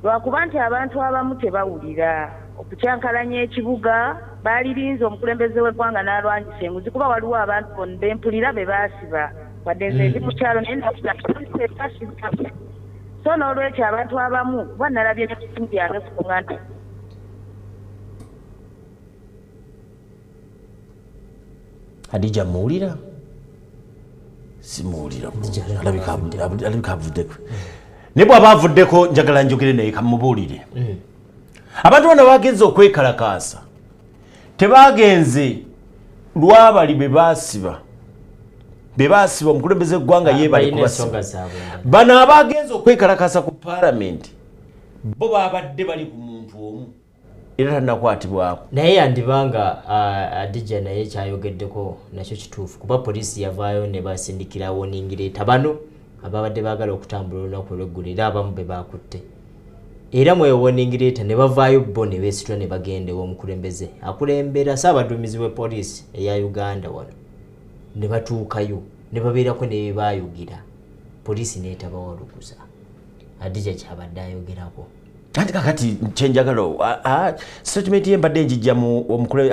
[SPEAKER 6] lwakuba nti abantu abamu tebawulira okukyankalanya ekibuga baalirinze omukulembeze w'eggwanga n'alwanyisa enguzi kuba waliwo abantu bempulira be baasiba wadde nze ndi mukyalo naye nafuga so n'olwekyo abantu abamu kuba nalabye n'ekitundu byange kuŋŋa nti
[SPEAKER 2] Hadija muwulira simuwulira alabika avuddeko naye bw'aba avuddeko njagala njogere naye kamubuulire abantu bano bagenze okwekalakaasa tebagenze lwabali be baasiba omukulembeze gw'eggwanga yeebali kubasiba bano abagenze okwekalakaasa ku paalamenti bo babadde bali ku muntu omu era tannakwatibwako
[SPEAKER 1] naye yandibanga Adija naye kyayogeddeko nakyo kituufu kuba poliisi yavaayo ne basindikira woningireeta bano ababadde baagala okutambula olunaku olw'eggulu era abamu be baakutte era mwe woningireeta ne bavaayo bo ne beesitula ne bagenda ew'omukulembeze akulembera ssaabaduumizi we poliisi eya Uganda wano ne batuukayo ne babeerako ne bebaayugira poliisi n'etabawalukuza Adija kyabadde ayogerako
[SPEAKER 2] anti kakati kyenjagala statement ye mbadde njijja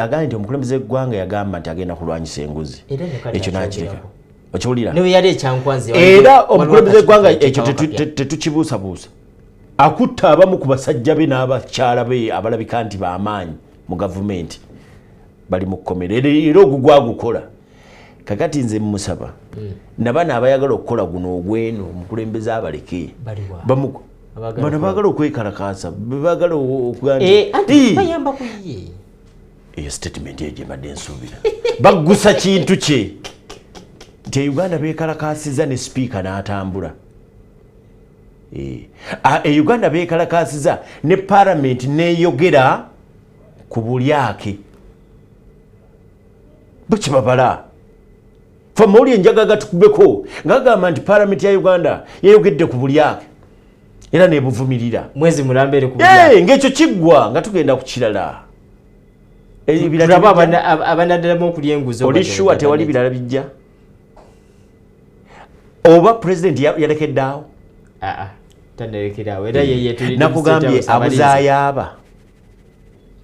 [SPEAKER 2] agambye nti omukulembeze w'eggwanga yagamba nti agenda kulwanyisa enguzi ekyo nakireka okiwulira era omukulembeze w'eggwanga ekyo tetukibuusabuusa akutta abamu ku basajja be n'abakyala be abalabika nti b'amaanyi mu gavumenti bali mu kkomera era ogwo gwagukola kakati nze mmusaba nabana abayagala okukola guno ogweno omukulembeze abaleke bano baagala okwekalakaasa baagala
[SPEAKER 1] bayamba ku ye
[SPEAKER 2] eyo statement eyo gye mbadde nsuubira baggusa kintu kye nti Uganda beekalakaasiza ne sipiika n'atambula Uganda beekalakaasiza ne paalamenti neeyogera ku bulyake bukibabala famawuli enjagaga tukubeko ng'agamba nti paalamenti ya Uganda yayogedde ku bulyake era nebuvumirira
[SPEAKER 1] mwezi mulambere ku bulyake
[SPEAKER 2] ng'ekyo kiggwa nga tugenda ku kirala
[SPEAKER 1] abanaddalamu okulya enguzi
[SPEAKER 2] oli sure tewali birala bijja oba pulezidenti yalekeddaawo
[SPEAKER 1] tanalekeraawo era yeye
[SPEAKER 2] nakugambye abuzaayaba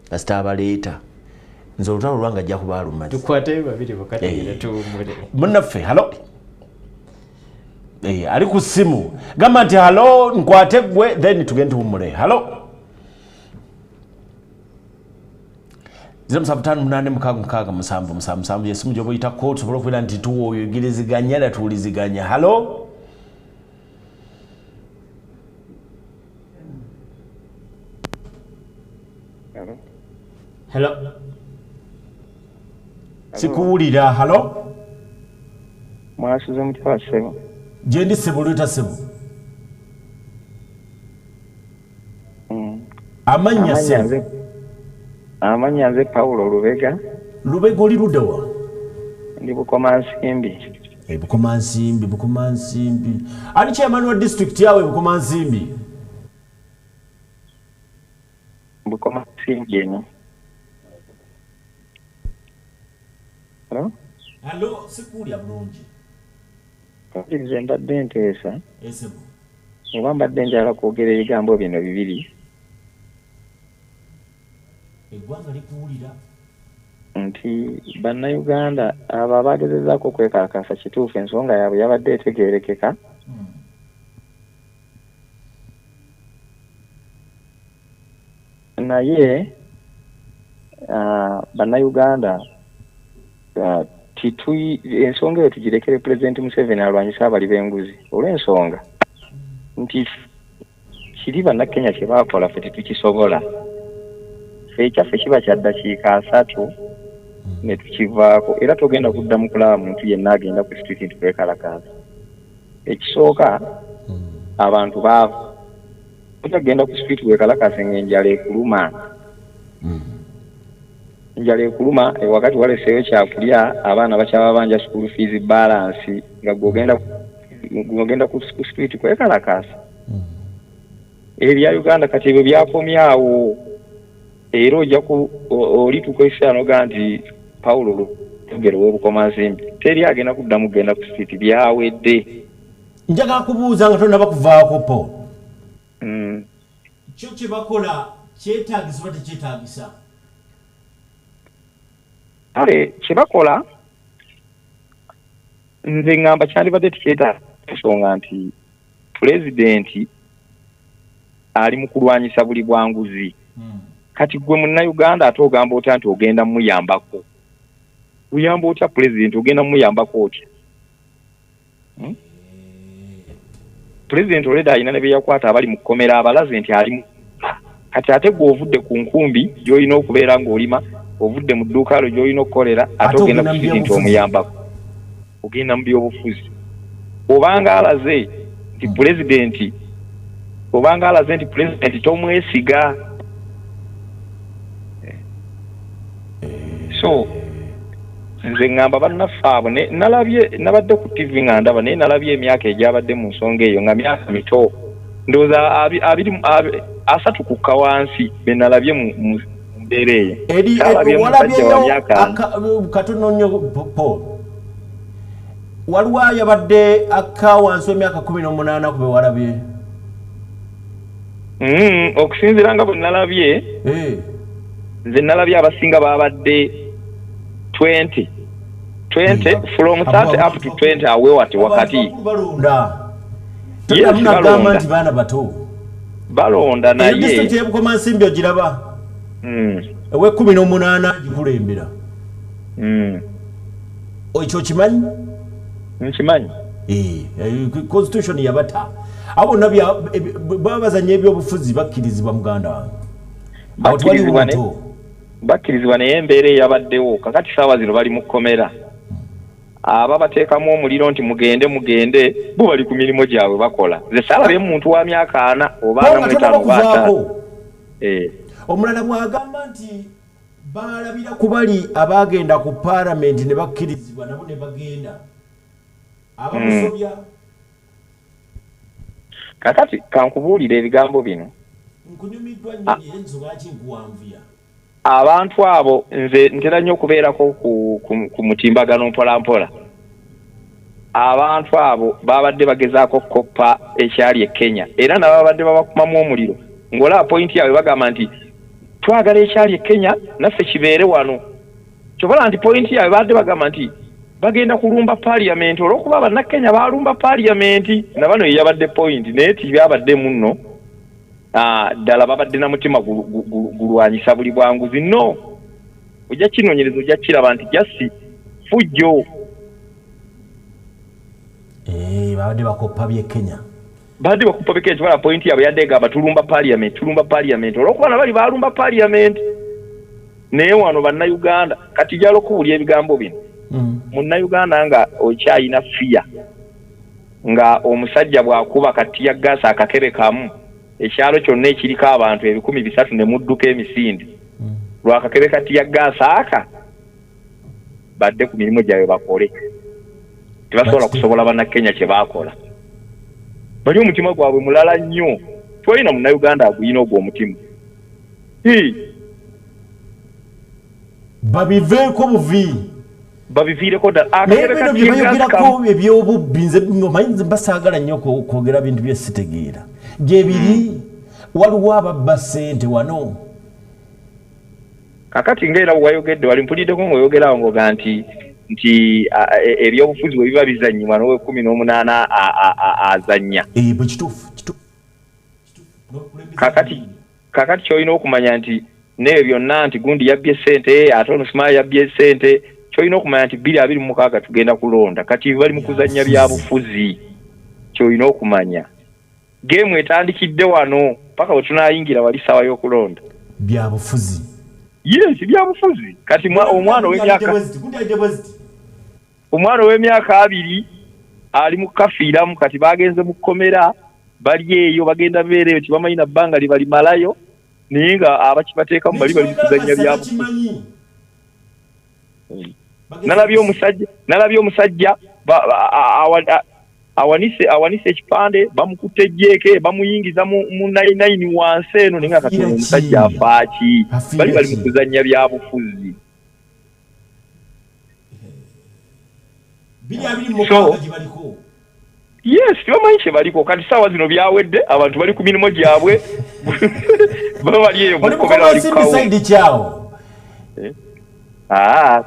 [SPEAKER 2] kasita abaleeta nze olutalo lwange ajja kuba aluma
[SPEAKER 1] tukwateyo babiri bokatera tuwumule
[SPEAKER 2] munnaffe halo ali ku ssimu gamba nti halo nkwate gwe then tugende tuwumule halo 0758 yesimu gyoba oyita kooti sobola okubeera nti tuwoyogeriziganya era tuwuliziganya halo
[SPEAKER 1] hello
[SPEAKER 2] sikuwulira halo
[SPEAKER 5] mwasize mutwa sebo
[SPEAKER 2] gyendi sebo lweta sebo amanya sebo
[SPEAKER 5] amanya nze Paulo Lubega
[SPEAKER 2] oli luddawa
[SPEAKER 5] ndi Bukomansimbi
[SPEAKER 2] Bukomansimbi ani chairman wa district yawe Bukomansimbi
[SPEAKER 5] eno
[SPEAKER 2] halo sikulya bulungi
[SPEAKER 5] nze mbadde nteesa
[SPEAKER 2] esebo
[SPEAKER 5] oba mbadde njala kwogera ebigambo bino bibiri
[SPEAKER 2] eggwanga likuwulira
[SPEAKER 5] nti bannayuganda abo abagezezaako okwekalakasa kituufu ensonga yaabwe yabadde etegeerekeka naye bannayuganda ensonga eyo tugirekere pulezidenti Museveni alwanyisa abali b'enguzi olw'ensonga nti kiri bannakenya kye baakola ffe tetukisobola ekyaffe kiba kya ddakiika 3 ne tukivaako era togenda kuddamu kulaba muntu yenna agenda ku street nti kwekalakaasa ekisooka abantu baavu otagenda ku street wekalakaase ng'enjala ekuluma njala ekuluma wakati waleseeyo kyakulya abaana bakyababanja school fees balance nga gwogenda ku street kwekalakaasa ebya Uganda kati ebyo byakomyawo era ojja oli tukwesa noga nti Paulo tugere w'Obukomansimbi teri agenda kuddamu genda ku street byawedde
[SPEAKER 2] njaga kubuuza nga tonna bakuvaako po kyo kye bakola kyetaagisa oba tekyetaagisa
[SPEAKER 5] kale kye bakola nze ngamba kyandibadde tukyeta ensonga nti pulezidenti ali mu kulwanyisa buli bwanguzi. Kati gwe munnayuganda ate ogamba otya nti ogenda muyambako? Uyamba otya pulezidenti, ogenda muyambako otya? Pulezidenti oleda alina ne beyakwata abali mu kkomera abalaze nti ali kati ate gwe ovudde ku nkumbi gy'olina okubeera ng'olima, ovudde mu dduuka lyo gy'olina okukolera, ate ogenda kusizi nti omuyambako. Ogenda mu byobufuzi. Obanga alaze nti pulezidenti tomwesiga. So nze ngamba bannaffe abo nalabye ku TV nga ndaba naye nalabye emyaka egyabadde mu nsonga eyo nga myaka mito, ndowooza 3 kukka wansi be nalabye mu mbeera eyo.
[SPEAKER 2] Katono nnyo Paul, waliwo ayabadde akka wansi w'emyaka 18 ku be walabye?
[SPEAKER 5] Okusinziira nga bwe nalabye, nze nalabye abasinga babadde 20 from 30 up to 20 awe wati wakati. Yes, balonda naye
[SPEAKER 2] district y'Ebukoma Nsimbi ogiraba? Ewe 18 gikulembera. Ekyo kimanyi?
[SPEAKER 5] Nkimanyi.
[SPEAKER 2] Constitution yabata abo nabya babazanye ebyobufuzi bakkirizibwa muganda wange.
[SPEAKER 5] Bakkirizibwa naye embeera eyabaddewo kakati saawa zino bali mu kkomera. Aba bateekamu omuliro nti mugende bo bali ku mirimu gyabwe bakola. Nze saalabye muntu wa myaka 4 oba 5
[SPEAKER 2] omulala bw'agamba nti balabira ku bali abagenda ku parliament ne bakkirizibwa nabo ne bagenda abamusobya.
[SPEAKER 5] Kakati kankubuulira ebigambo bino.
[SPEAKER 2] Nkunyumiddwa nnyo ensonga ki nkuwanvuya.
[SPEAKER 5] Abantu abo nze ntera nnyo okubeerako ku mutimbagano mpolampola. Abantu abo babadde bagezaako koppa ekyali e Kenya era nababadde babakumamu omuliro ng'olaba pointi yaabwe bagamba nti twagala ekyali e Kenya naffe kibeere wano. Kyobola nti pointi yaabwe babadde bagamba nti bagenda kulumba parliament olw'okuba bannakenya baalumba parliament na bano yabadde point naye tibyabadde munno. Ddala babadde na mutima gulwanyisa buli bwanguzi. No, ojja kinoonyerezo ojja kiraba nti jasi fujjo.
[SPEAKER 2] Babadde bakoppa bye Kenya.
[SPEAKER 5] Badde bakoppa bye Kenya wala point yabwe yadde gamba tulumba parliament olw'okuba na bali baalumba parliament. Naye wano bannayuganda kati jalo kubulya ebigambo bino. Munnayuganda nga okyayina fiya nga omusajja bw'akuba katiya gasa akakebe kamu ekyalo kyonna ekiriko abantu 300 ne mudduka emisinde lwakakebe katiya gasa aka badde ku mirimu gyabwe bakole. Tebasobola kusobola bannakenya kye baakola. Bali omutima gwabwe mulala nnyo. Twalina munnayuganda aguyina ogwo omutima.
[SPEAKER 2] Babiveeko buvi.
[SPEAKER 5] Babiviireko ddala.
[SPEAKER 2] Ebintu bye bayogerako ebyobubbi nze omanyi basaagala nnyo kwogera bintu bye sitegeera. Gye biri waliwo ababba ssente wano.
[SPEAKER 5] Kakati ng'era wayogedde wali mpuliddeko ng'oyogerawo ng'oga nti ebyobufuzi bwe biba bizannyibwa n'owe 18 azannya.
[SPEAKER 2] Bwe kituufu.
[SPEAKER 5] Kakati ky'olina okumanya nti n'ebyo byonna nti gundi yabbye ssente ate ono Sumaaya yabbye ssente. Kyolina okumanya nti 2026 tugenda kulonda kati bali mu kuzannya byabufuzi. Kyolina okumanya game etandikidde wano paka bwe tunayingira wali sawa y'okulonda
[SPEAKER 2] byabufuzi.
[SPEAKER 5] Yes, byabufuzi. Kati omwana w'emyaka 2 ali mu kafiiramu kati bagenze mu kkomera bali eyo bagenda beera eyo tibamanyi na bbanga libalimalayo naye nga abakibateekamu bali mu kuzannya byabufuzi. Nalabye omusajja awanise ekipande bamukutte ejjeeke bamuyingiza mu 99 wansi eno naye nga kati omusajja afaaki bali mu kuzannya byabufuzi. Yes, tibamanyi kye baliko kati saawa zino byawedde abantu bali ku mirimu gyabwe baba bali eyo mu kkomera bali kukawo.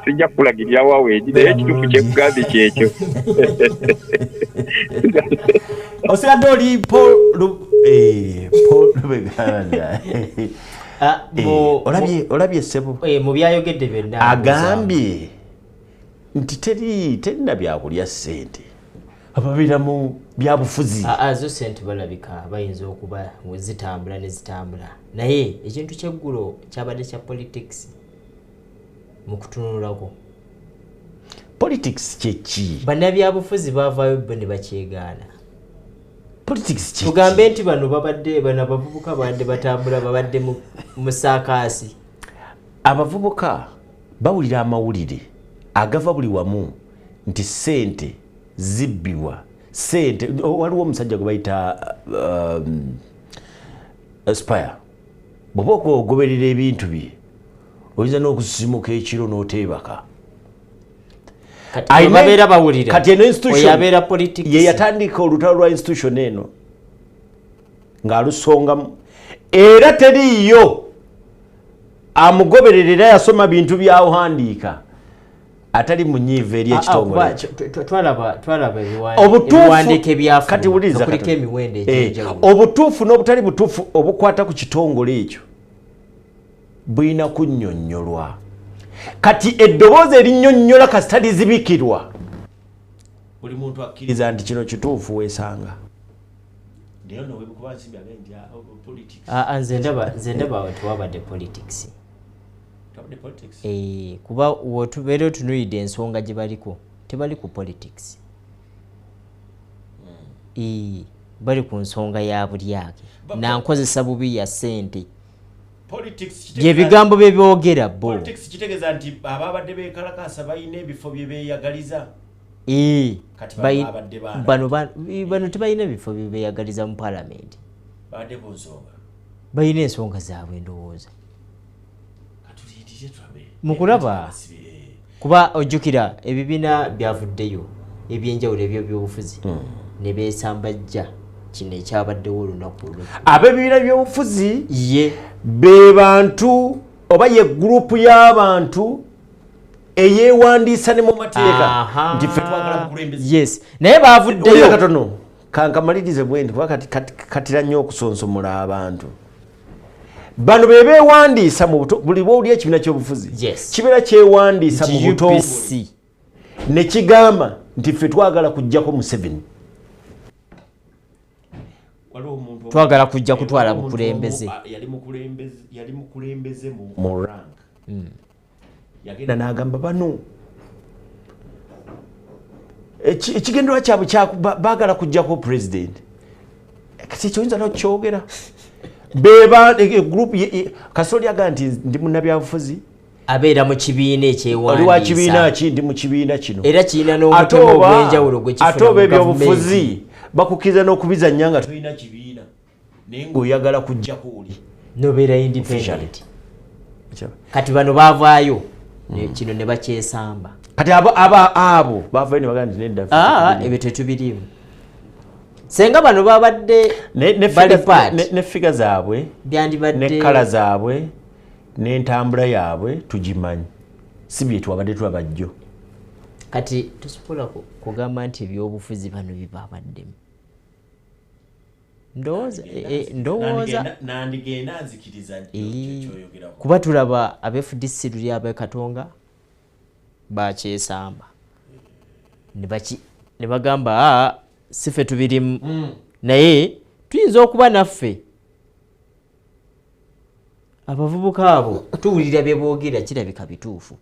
[SPEAKER 5] sijja kulagirira waweegi naye ekituufu kyekugambye kyekyo.
[SPEAKER 2] Osigadde oli Paul Lubeganda. Olabye ssebo
[SPEAKER 1] mu byayogedde byonna
[SPEAKER 2] agambye nti terina byakulya ssente ababeera mu byabufuzi.
[SPEAKER 1] Zo ssente balabika bayinza okuba zitambula ne zitambula, naye ekintu kyeggulo kyabadde kya politics mu kutunulako.
[SPEAKER 2] Politics kyeki?
[SPEAKER 1] Bannabyabufuzi baavaayo bo ne bakyegaana.
[SPEAKER 2] Politics kyeki?
[SPEAKER 1] Tugambe nti bano abavubuka babadde batambula babadde mu saakaasi.
[SPEAKER 2] Abavubuka bawulira amawulire agava buli wamu nti ssente zibbibwa. Ssente waliwo omusajja gwe bayita Aspire. Bw'oba okugoberera ebintu bye oyinza n'okusisimuka ekiro n'oteebaka.
[SPEAKER 1] Babeera bawulira.
[SPEAKER 2] Kati eno institution
[SPEAKER 1] yabeera politics
[SPEAKER 2] ye yatandika olutalo lwa institution eno ng'alusongamu era teriiyo amugoberera era yasoma bintu byawuhandiika atali munyiivu eri ekitongole.
[SPEAKER 1] Twalaba ebiwandiiko ebyafuna kuliko emiwendo egy'enjawulo.
[SPEAKER 2] Obutuufu n'obutali butuufu obukwata ku kitongole ekyo bulina kunnyonnyolwa. Kati eddoboozi erinnyonnyola kasita lizibikirwa buli muntu akkiriza nti kino kituufu weesanga.
[SPEAKER 1] Nze ndaba tewabadde politics. Kuba wotubeera otunuulidde ensonga gye baliko tebali ku politics. Bali ku nsonga ya bulyake na nkozesa bubi ya ssente. Ebigambo bye byogera bo.
[SPEAKER 2] Politics kitegeeza nti ababadde beekalakaasa balina ebifo bye beeyagaliza.
[SPEAKER 1] Bano tebalina ebifo bye beeyagaliza mu palamenti.
[SPEAKER 2] Badde ku nsonga.
[SPEAKER 1] Balina ensonga zaabwe ndowooza. Mu kulaba kuba ojjukira ebibiina byavuddeyo ebyenjawulo ebyobufuzi ne beesambajja kino ekyabaddewo olunaku olwo.
[SPEAKER 2] Ab'ebibiina by'obufuzi be bantu oba ye gurupu y'abantu eyeewandiisa ne mu mateeka nti ffe twagala bukulembeze.
[SPEAKER 1] Naye baavuddeyo
[SPEAKER 2] katono kankamalirize bwendi kuba katira nnyo okusonsomola abantu. Bano be beewandiisa mu buli bw'owulira ekibiina ky'obufuzi kibeera kyewandiisa mu butongole ne kigamba nti ffe twagala kuggyako Museveni.
[SPEAKER 1] Twagala kujja kutwala bukulembeze.
[SPEAKER 2] Yali mukulembeze mu rank. Yagenda n'agamba bano ekigendererwa kyabwe baagala kuggyako president. Kati ekyoyinza n'okyogera. Beba group Kasoli aga nti ndi munnabyabufuzi
[SPEAKER 1] abeera mu kibiina ekyewandiisa.
[SPEAKER 2] Oli wa kibiina ki? Ndi mu kibiina kino.
[SPEAKER 1] Era kirina n'omutemo ogw'enjawulo gwe kifuna mu gavumenti.
[SPEAKER 2] Ate ebyobufuzi bakukkiriza n'okubizannya nga tolina kibiina naye ng'oyagala kuggyako oli.
[SPEAKER 1] Nobeera independent. Kati bano baavaayo kino ne bakyesamba.
[SPEAKER 2] Kati abo baavaayo ne bagamba nti nedda.
[SPEAKER 1] Ebyo tetubiriimu. Senga bano babadde
[SPEAKER 2] ne figa zaabwe ne kala zaabwe n'entambula yaabwe tugimanyi si bye twabadde twabajjo.
[SPEAKER 1] Kati tusobola kugamba nti ebyobufuzi bano bibabaddemu. Ndowooza
[SPEAKER 2] nandigenda nzikiriza kyoyogerako
[SPEAKER 1] kuba tulaba ab'FDC luli ab'Ekatonga bakyesamba ne bagamba sife tubirimu naye tuyinza okuba naffe abavubuka abo tuwulira bye boogera kirabika bituufu.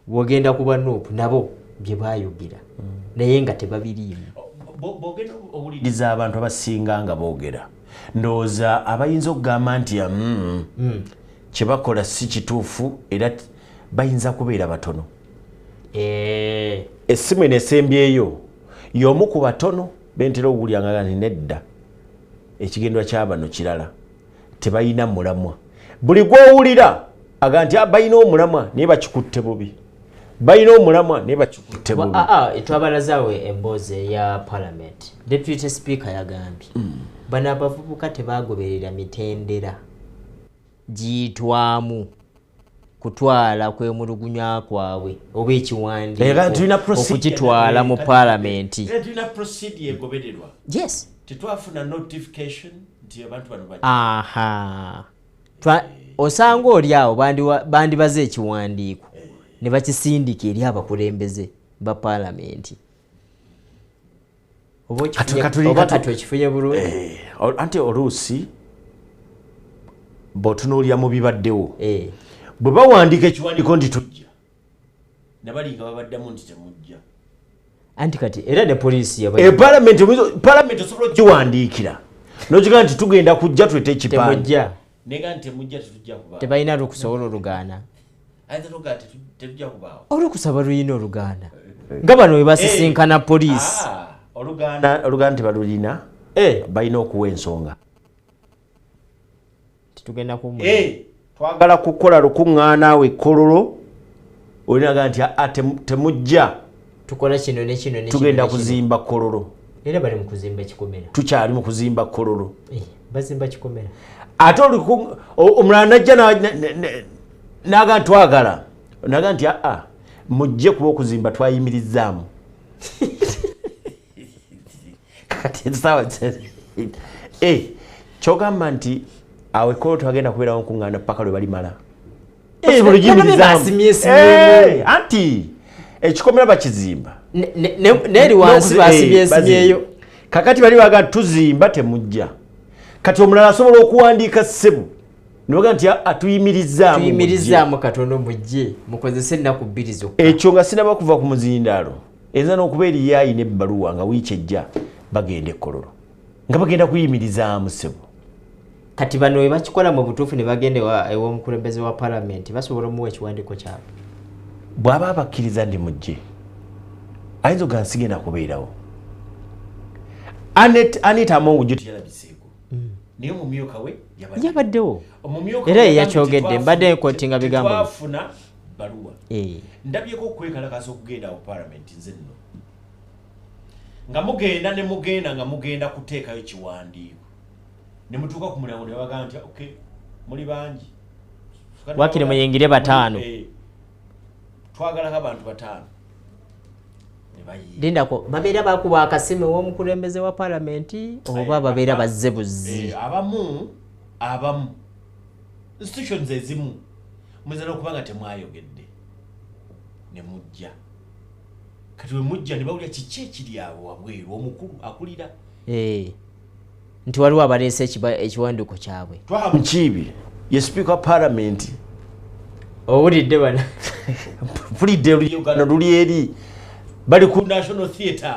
[SPEAKER 1] Bwogenda kuba Nuupu nabo bye baayogera naye nga tebabiriimu.
[SPEAKER 2] Boogenda owuliriza abantu abasinga nga boogera ndowooza abayinza okugamba nti kye bakola si kituufu era bayinza kubeera batono. Essimu eno esembyeyo y'omu ku batono bentera okuwulira nga nti nedda ekigendwa ky'abano kirala tebalina mulamwa. Buli gw'owulira aga nti balina omulamwa naye bakikutte bubi. Balina omulamwa naye bakikutte bubi.
[SPEAKER 1] Twabalazawe emboozi eya Parliament. Deputy Speaker yagambye bano abavubuka tebagoberera mitendera giyitwamu kutwala kwemulugunya kwabwe oba ekiwandiiko
[SPEAKER 2] Era tulina procedure
[SPEAKER 1] okukitwala mu palamenti.
[SPEAKER 2] Era tulina procedure egobererwa.
[SPEAKER 1] Yes.
[SPEAKER 2] Tetwafuna notification nti abantu bano bajja.
[SPEAKER 1] Aha. Osanga oli awo bandibaze ekiwandiiko ne bakisindika eri abakulembeze ba palamenti. Oba katukifunye bulungi.
[SPEAKER 2] Anti oluusi bw'otunuulira mu bibaddewo bwe bawandiika ekiwandiiko nti tujja ne balinga babaddamu nti temujja.
[SPEAKER 1] Anti kati era ne poliisi
[SPEAKER 2] palamenti osobola okukiwandiikira n'okigaa nti tugenda kujja twete ekipande nega nti temujja tetujja kubaawo.
[SPEAKER 1] Tebalina lukusobola olugaana.
[SPEAKER 2] Ayinza nogaa tetujja kubaawo.
[SPEAKER 1] Olukusaba lulina olugaana. Nga bano we basisinkana poliisi.
[SPEAKER 2] Olugaana tebalulina balina okuwa ensonga.
[SPEAKER 1] Tugenda kumu.
[SPEAKER 2] Twagala kukola lukuŋŋaana awo Kololo olinaga nti temujja
[SPEAKER 1] tukola kino ne kino ne
[SPEAKER 2] tugenda kuzimba Kololo.
[SPEAKER 1] Era bali mu kuzimba Kikomera.
[SPEAKER 2] Tukyali mu kuzimba Kololo.
[SPEAKER 1] Bazimba Kikomera.
[SPEAKER 2] Ate omulala najja naga twagala naga nti mujje kuba okuzimba twayimirizzaamu. Kati sawa kyogamba nti awe Kololo twagenda kubeerawo nkuŋŋaana paka lwe balimala. Anti ekikomera bakizimba
[SPEAKER 1] neri wansi basimyeyo.
[SPEAKER 2] Kakati bali baga tuzimba temujja. Kati omulala asobola okuwandiika ssebo nibaga nti
[SPEAKER 1] tuyimirizzaamu katono mujje mukozese ennaku 2 zokka.
[SPEAKER 2] Ekyo nga sinaba kuva ku muzindaalo enza n'okuba eri yaayi n'ebbaluwa nga wiiki ejja bagenda e Kololo nga bagenda kuyimirizaamu ssebo.
[SPEAKER 1] Kati bano we bakikola mu butuufu ne bagenda ew'omukulembeze wa palamenti basobola omuwa ekiwandiiko kyabwe.
[SPEAKER 2] Bw'aba abakkiriza ndi mujje ayinza oga nsigenda kubeerawo. Anita Amongu gyo teyalabiseeko naye omumyuka we
[SPEAKER 1] yabaddewo era yakyogedde mbadde nkotinga bigambo
[SPEAKER 2] twafuna baluwa ndabyeko okwekalakasa okugenda ku palamenti nze nno nga mugenda nga mugenda kuteekayo ekiwandiiko ne mutuuka ku mulango ne baga nti muli bangi
[SPEAKER 1] wakiri muyingire 5
[SPEAKER 2] twagalako abantu 5
[SPEAKER 1] lindako babeera bakuba akasimu ow'omukulembeze wa palamenti oba babeera bazze buzzi.
[SPEAKER 2] Abamu institutions ezimu muyinza n'okubanga temwayogedde ne mujja kati we mujja ne bawulira kiki ekiri awo wabweru omukulu akulira
[SPEAKER 1] nti waliwo abaleese ekiwandiiko kyabwe.
[SPEAKER 2] Twaha Mukiibi ye speaker palamenti
[SPEAKER 1] owulidde bana
[SPEAKER 2] fulidde Uganda luli eri bali ku National Theatre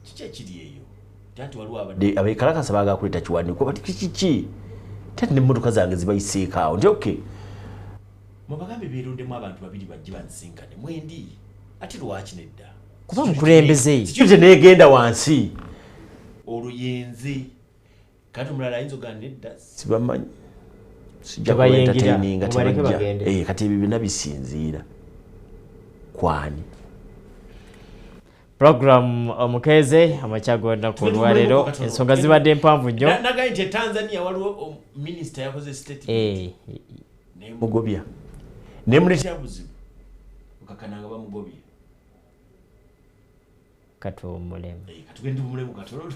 [SPEAKER 2] kiki ekiri eyo tanti waliwo abadde abekalakasa baga kuleta kiwandiiko bati kiki tati n'emmotoka zange zibayiseeko awo nti mubagambe beerondemu abantu 2 bajje bansinkane mwendi ate lwaki nedda
[SPEAKER 1] kuba mukulembeze
[SPEAKER 2] sikirite neegenda wansi oluyenze kati omulala ayinza ogana nedda sibamanyi sijja kuentertaininga tebajja kati ebyo byonna bisinziira kwani.
[SPEAKER 1] Program omukeze amachagona ku lwalero ensonga zibadde mpanvu nnyo.
[SPEAKER 2] Nagaye nti Tanzania waliwo minister yakoze statement ne mugobya ne muletya buzibu ukakananga bamugobya
[SPEAKER 1] kato mulemu
[SPEAKER 2] katugende mulemu katololo.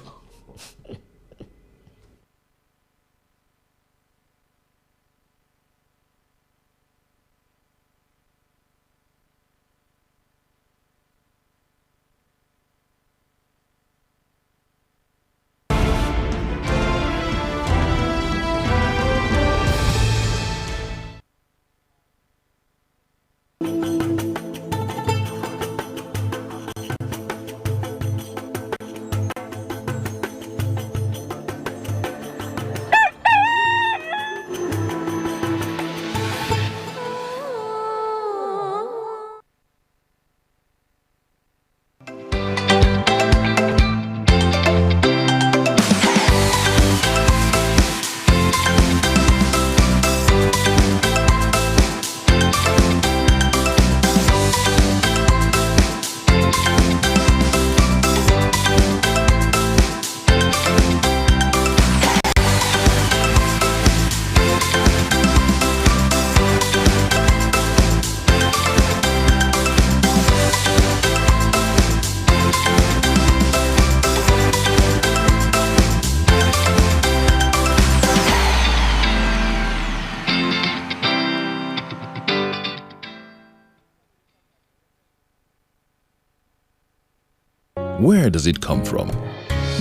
[SPEAKER 16] where does it come from?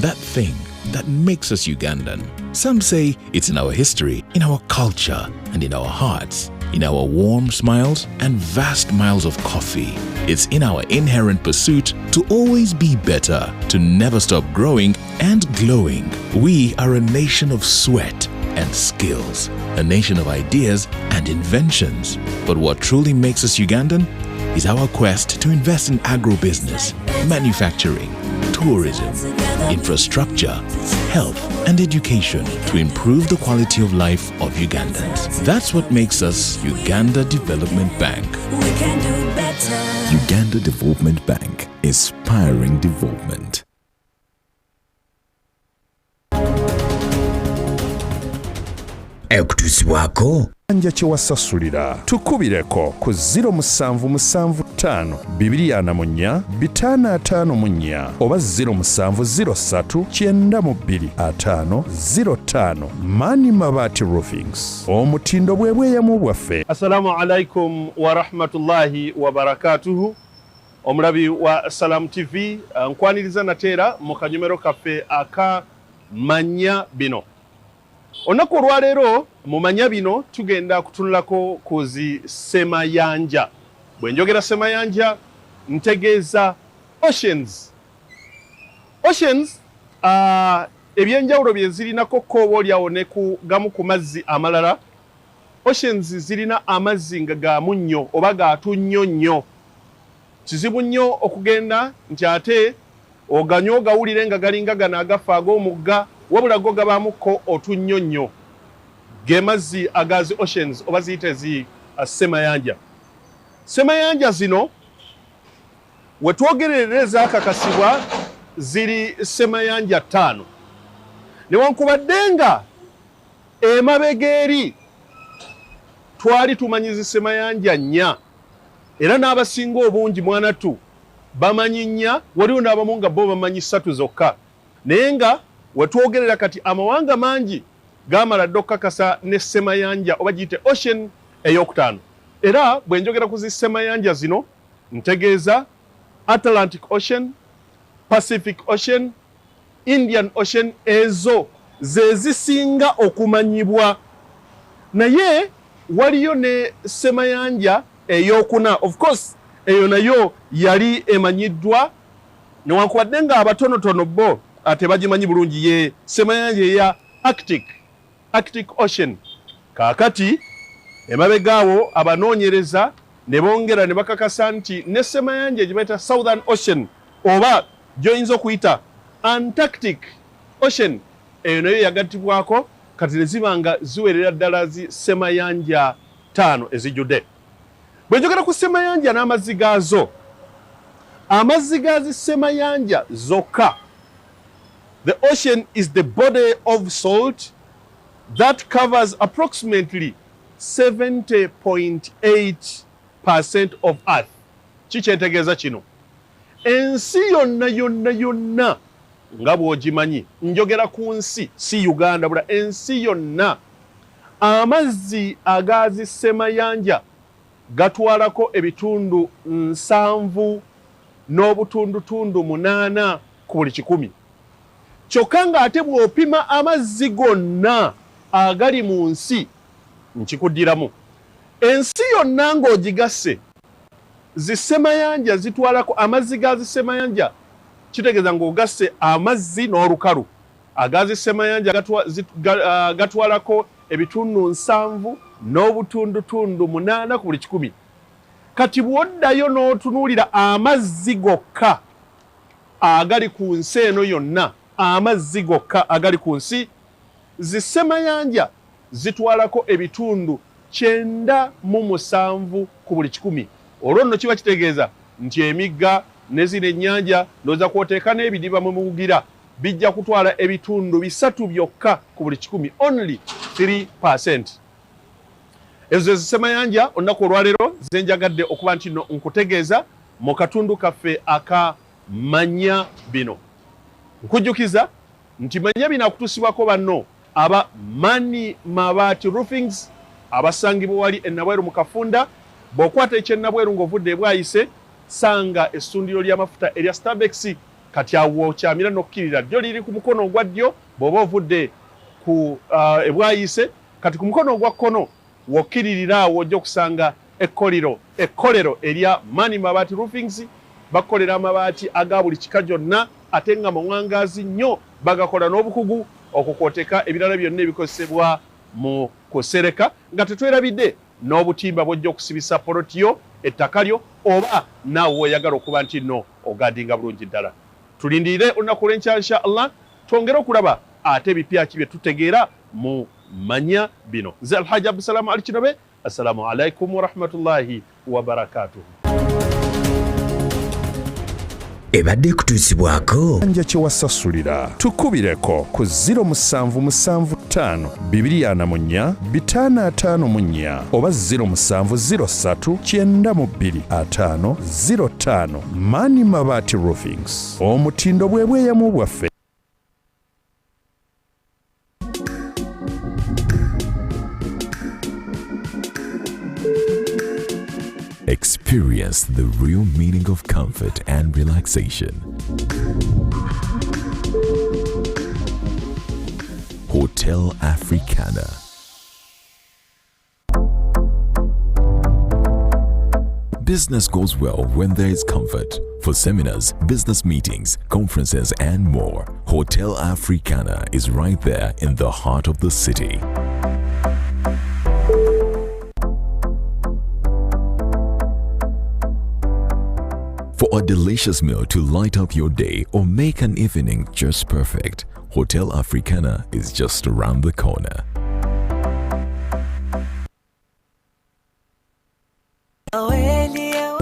[SPEAKER 16] That thing that makes us Ugandan. Some say it's in our history, in our culture, and in our hearts, in our warm smiles and vast miles of coffee. It's in our inherent pursuit to always be better, to never stop growing and glowing. We are a nation of sweat and skills, a nation of ideas and inventions. But what truly makes us Ugandan is our quest to invest in agribusiness, manufacturing, tourism, infrastructure, health, and education to improve the quality of life of Ugandans. That's what makes us Uganda Development Bank.
[SPEAKER 18] We can do better.
[SPEAKER 19] Uganda Development Bank, inspiring development.
[SPEAKER 4] Ekutusibwako
[SPEAKER 7] anja kyewasasulira tukubireko ku 0775 244 oba 0703925505 Mani Mabati Roofings omutindo bwebweyamo bwaffe.
[SPEAKER 23] Assalamu alaikum wa rahmatullahi wa barakatuhu. Omulabi wa Salam TV nkwaniriza nateera mu kanyomero kaffe aka manya bino. Onaku olwaleero mu manya bino tugenda kutunulako ku zi semayanja. Bwe njogera semayanja ntegeeza oceans. Oceans ebyenjawulo bye zirinako kooba olyawo ne gamu ku mazzi amalala. Oceans zirina amazzi nga ga munnyo oba ga tunnyo nnyo. Kizibu nnyo okugenda nti ate oganywa ogawulire nga galinga gano agafa ag'omugga wabula go gabaamuko otunnyonnyo. Ge mazzi agazi oceans oba ziyite zi semayanja. Semayanja zino wetwogerereza akakasibwa ziri semayanja 5. Newankubadde nga emabega eri twali tumanyizi semayanja 4 era n'abasinga obungi mwanatu bamanyi 4 waliwo n'abamu nga bo bamanyi 3 zokka. Naye nga wetwogerera kati amawanga mangi gamala dde okukakasa ne semayanja oba giyite ocean ey'okutaano. Era bwe njogera ku zi semayanja zino ntegeeza Atlantic Ocean, Pacific Ocean, Indian Ocean, ezo ze zisinga okumanyibwa. Naye waliyo ne semayanja ey'okuna. Of course eyo nayo yali emanyiddwa newankubadde nga abatonotono bo ate bagimanyi bulungi ye semayanja eya Arctic Ocean. Kaakati emabegaawo abanoonyereza ne bongera ne bakakasa nti ne semayanja gye bayita Southern Ocean oba gyoyinza okuyita Antarctic Ocean eyo nayo yagattibwako kati ne ziba nga ziwerera ddala zi semayanja 5 ezijjudde. Bwe njogera ku semayanja n'amazzi gaazo, amazzi gazi semayanja zokka. The ocean is the body of salt that covers approximately 70.8% of Earth. Kikyentegeeza kino. Ensi yonna nga bw'ogimanyi, njogera ku nsi, si Uganda bula ensi yonna, amazzi agazi semayanja gatwalako ebitundu 7.8 ku buli 100. Kyokka ng'ate bw'opima amazzi gonna agali mu nsi nkikuddiramu. Ensi yonna ng'ogigasse zi semayanja zitwalako amazzi gazi semayanja kitegeeza ng'ogasse amazzi n'olukalu agazi semayanja gatwalako ebitundu 7.8 ku buli 100. Kati bw'oddayo n'otunuulira amazzi gokka agali ku nsi eno yonna, amazzi gokka agali ku nsi, zi semayanja zitwalako ebitundu 97 ku buli 100. Olwo nno kiba kitegeeza nti emigga ne zino ennyanja ndowooza kw'oteeka n'ebidiba mwe muwugira bijja kutwala ebitundu 3 byokka ku buli 100, only 3%. Ezo semayanja olunaku olwaleero zenjagadde okuba nti no nkutegeeza mu katundu kaffe aka manya bino. Nkujjukiza nti manya bino akutuusibwako banno aba Mani Mabati Roofings abasangibwa wali ennabweru mu Kafunda. Bw'okwata ekyennabweru ng'ovudde bwayise sanga essundiro ly'amafuta erya Starbex kati awo kyamira n'okkirira ddyo liri ku mukono ogwa ddyo bw'oba ovudde ku ebwayise kati ku mukono ogwa kkono wokkiririra awo ojja okusanga ekkolero erya Mani Mabaati Roofings bakolera amabaati aga buli kika gyonna ate nga mawangaazi nnyo bagakola n'obukugu okukwoteka ebirala byonna ebikozesebwa mu kusereka nga tetwerabidde n'obutimba bwojja okusibisa polotiyo ettaka lyo oba naawe oyagala okuba nti nno ogadinga bulungi ddala. Tulindirire olunaku lw'enkya insha Allah twongere okulaba ate ebipya ki bye tutegeera mu manya bino. Nze Alhaji Abdusalaam Ali Kinobe, assalamu alaikum warahmatullahi wabarakatuhu.
[SPEAKER 17] Ebadde kutuusibwako
[SPEAKER 7] anja kyewasasulira tukubireko ku 0775 244 554 oba 0703 925 05. Mani Mabaati Roofings, omutindo bwe bweyamo bwaffe.
[SPEAKER 19] Experience the real meaning of comfort and relaxation. Hotel Africana. Business goes well when there is comfort. For seminars, business meetings, conferences, and more, Hotel Africana is right there in the heart of the city. For a delicious meal to light up your day or make an evening just perfect, Hotel Africana is just around the corner.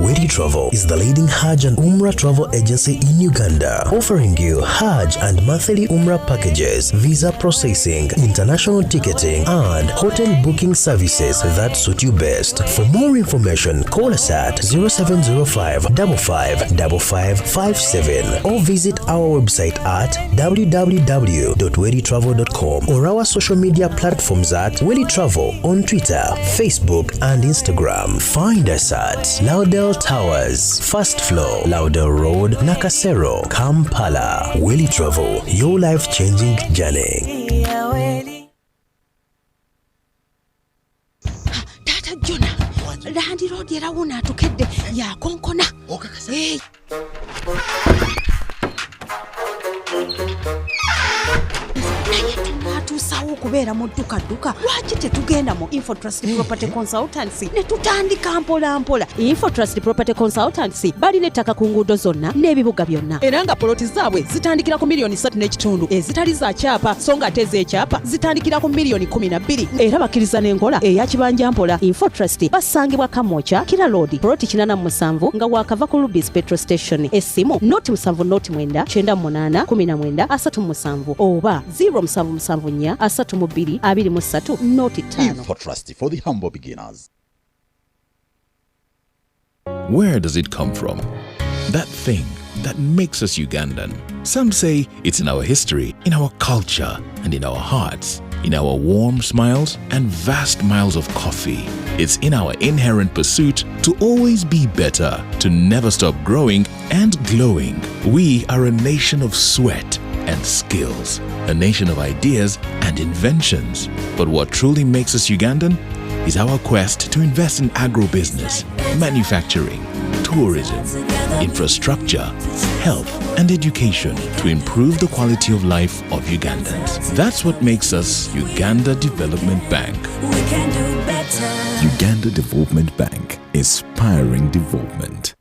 [SPEAKER 17] Wedi Travel is the leading Hajj and Umrah travel agency in Uganda, offering you Hajj and monthly Umrah packages, visa processing, international ticketing, and hotel booking services that suit you best. For more information, call us at 0705 555557 or visit our website at www.weditravel.com or our social media platforms at Wedi Travel on Twitter, Facebook, and Instagram. Find us at Laudel Towers, First Floor, Laudel Road, Nakasero, Kampala. Wedi Travel, your life-changing journey.
[SPEAKER 3] Tata Jona, Landi Road yarawuna tukedde ya konkona. Hey. Tusawo kubeera mu dduka lwaki tetugenda mu Infotrust Property Consultancy ne tutandika mpola. Infotrust Property Consultancy balina ettaka ku nguudo zonna n'ebibuga byonna era nga poloti zaabwe zitandikira ku miliyoni 3.5 ezitali za kyapa so nga ate ez'ekyapa zitandikira ku miliyoni 12 era bakkiriza n'enkola eya kibanja mpola. Infotrust basangibwa Kamwokya Kira Road poloti 87 nga wakava ku Rubis Petrol Station. Essimu 0709 98 19 37 oba 0774
[SPEAKER 4] Infotrust for the humble beginners.
[SPEAKER 16] Where does it come from? That thing that makes us Ugandan. Some say it's in our history, in our culture, and in our hearts, in our warm smiles and vast miles of coffee. It's in our inherent pursuit to always be better, to never stop growing and glowing. We are a nation of sweat and skills, a nation of ideas and inventions. But what truly makes us Ugandan is our quest to invest in agro-business, manufacturing, tourism, infrastructure, health and education to improve the quality of life of Ugandans. That's what makes us Uganda Development Bank.
[SPEAKER 18] We can do better.
[SPEAKER 19] Uganda Development Bank, inspiring development.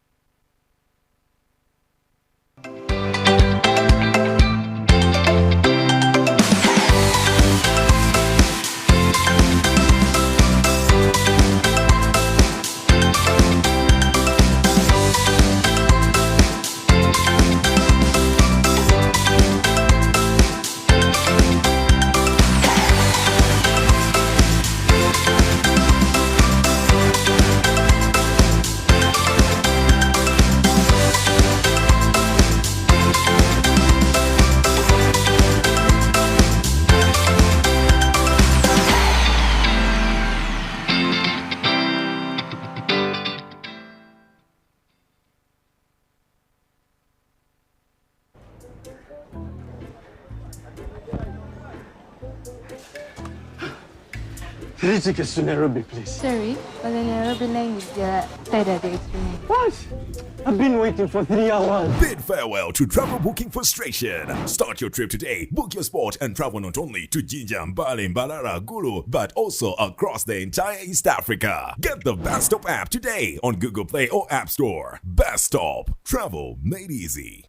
[SPEAKER 9] 3 tickets to Nairobi, please.
[SPEAKER 10] Sorry, but the Nairobi line is Saturday.
[SPEAKER 9] What? I've been waiting for 3 hours.
[SPEAKER 19] Bid farewell to travel booking frustration. Start your trip today. Book your spot and travel not only to Jinja, Mbale, Mbalara, Gulu, but also across the entire East Africa. Get the Best Stop app today on Google Play or App Store. Best Stop. Travel made easy.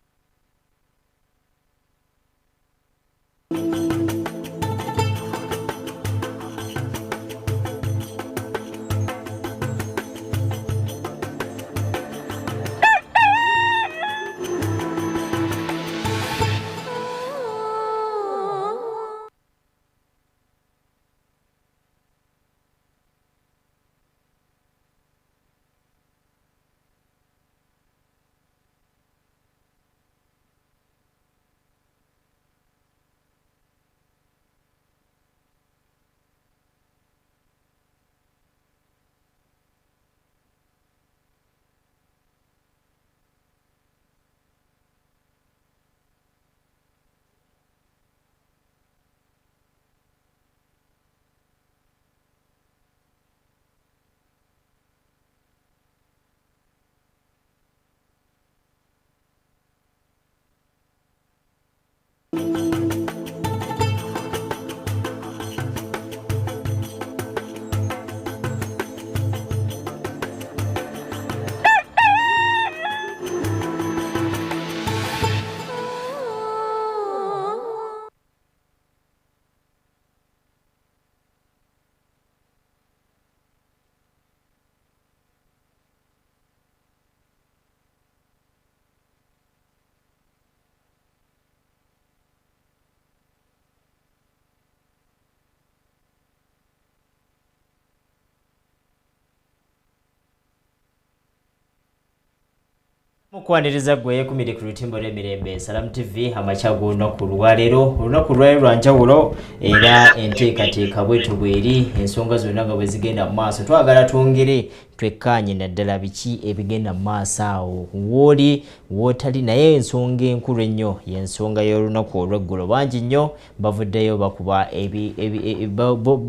[SPEAKER 1] Mukwaniriza gwe kumire ku lutimbo lw'emirembe Salam TV amachago olunaku lwalero olunaku lwalero lwanjawulo era enteekateeka bwetu bweri ensonga zonna nga bwe zigenda mu maaso twagala twongere twekkaanye naddala biki ebigenda mu maaso awo wooli wootali naye ensonga enkulu ennyo y'ensonga y'olunaku olw'eggulo bangi nnyo bavuddeyo bakuba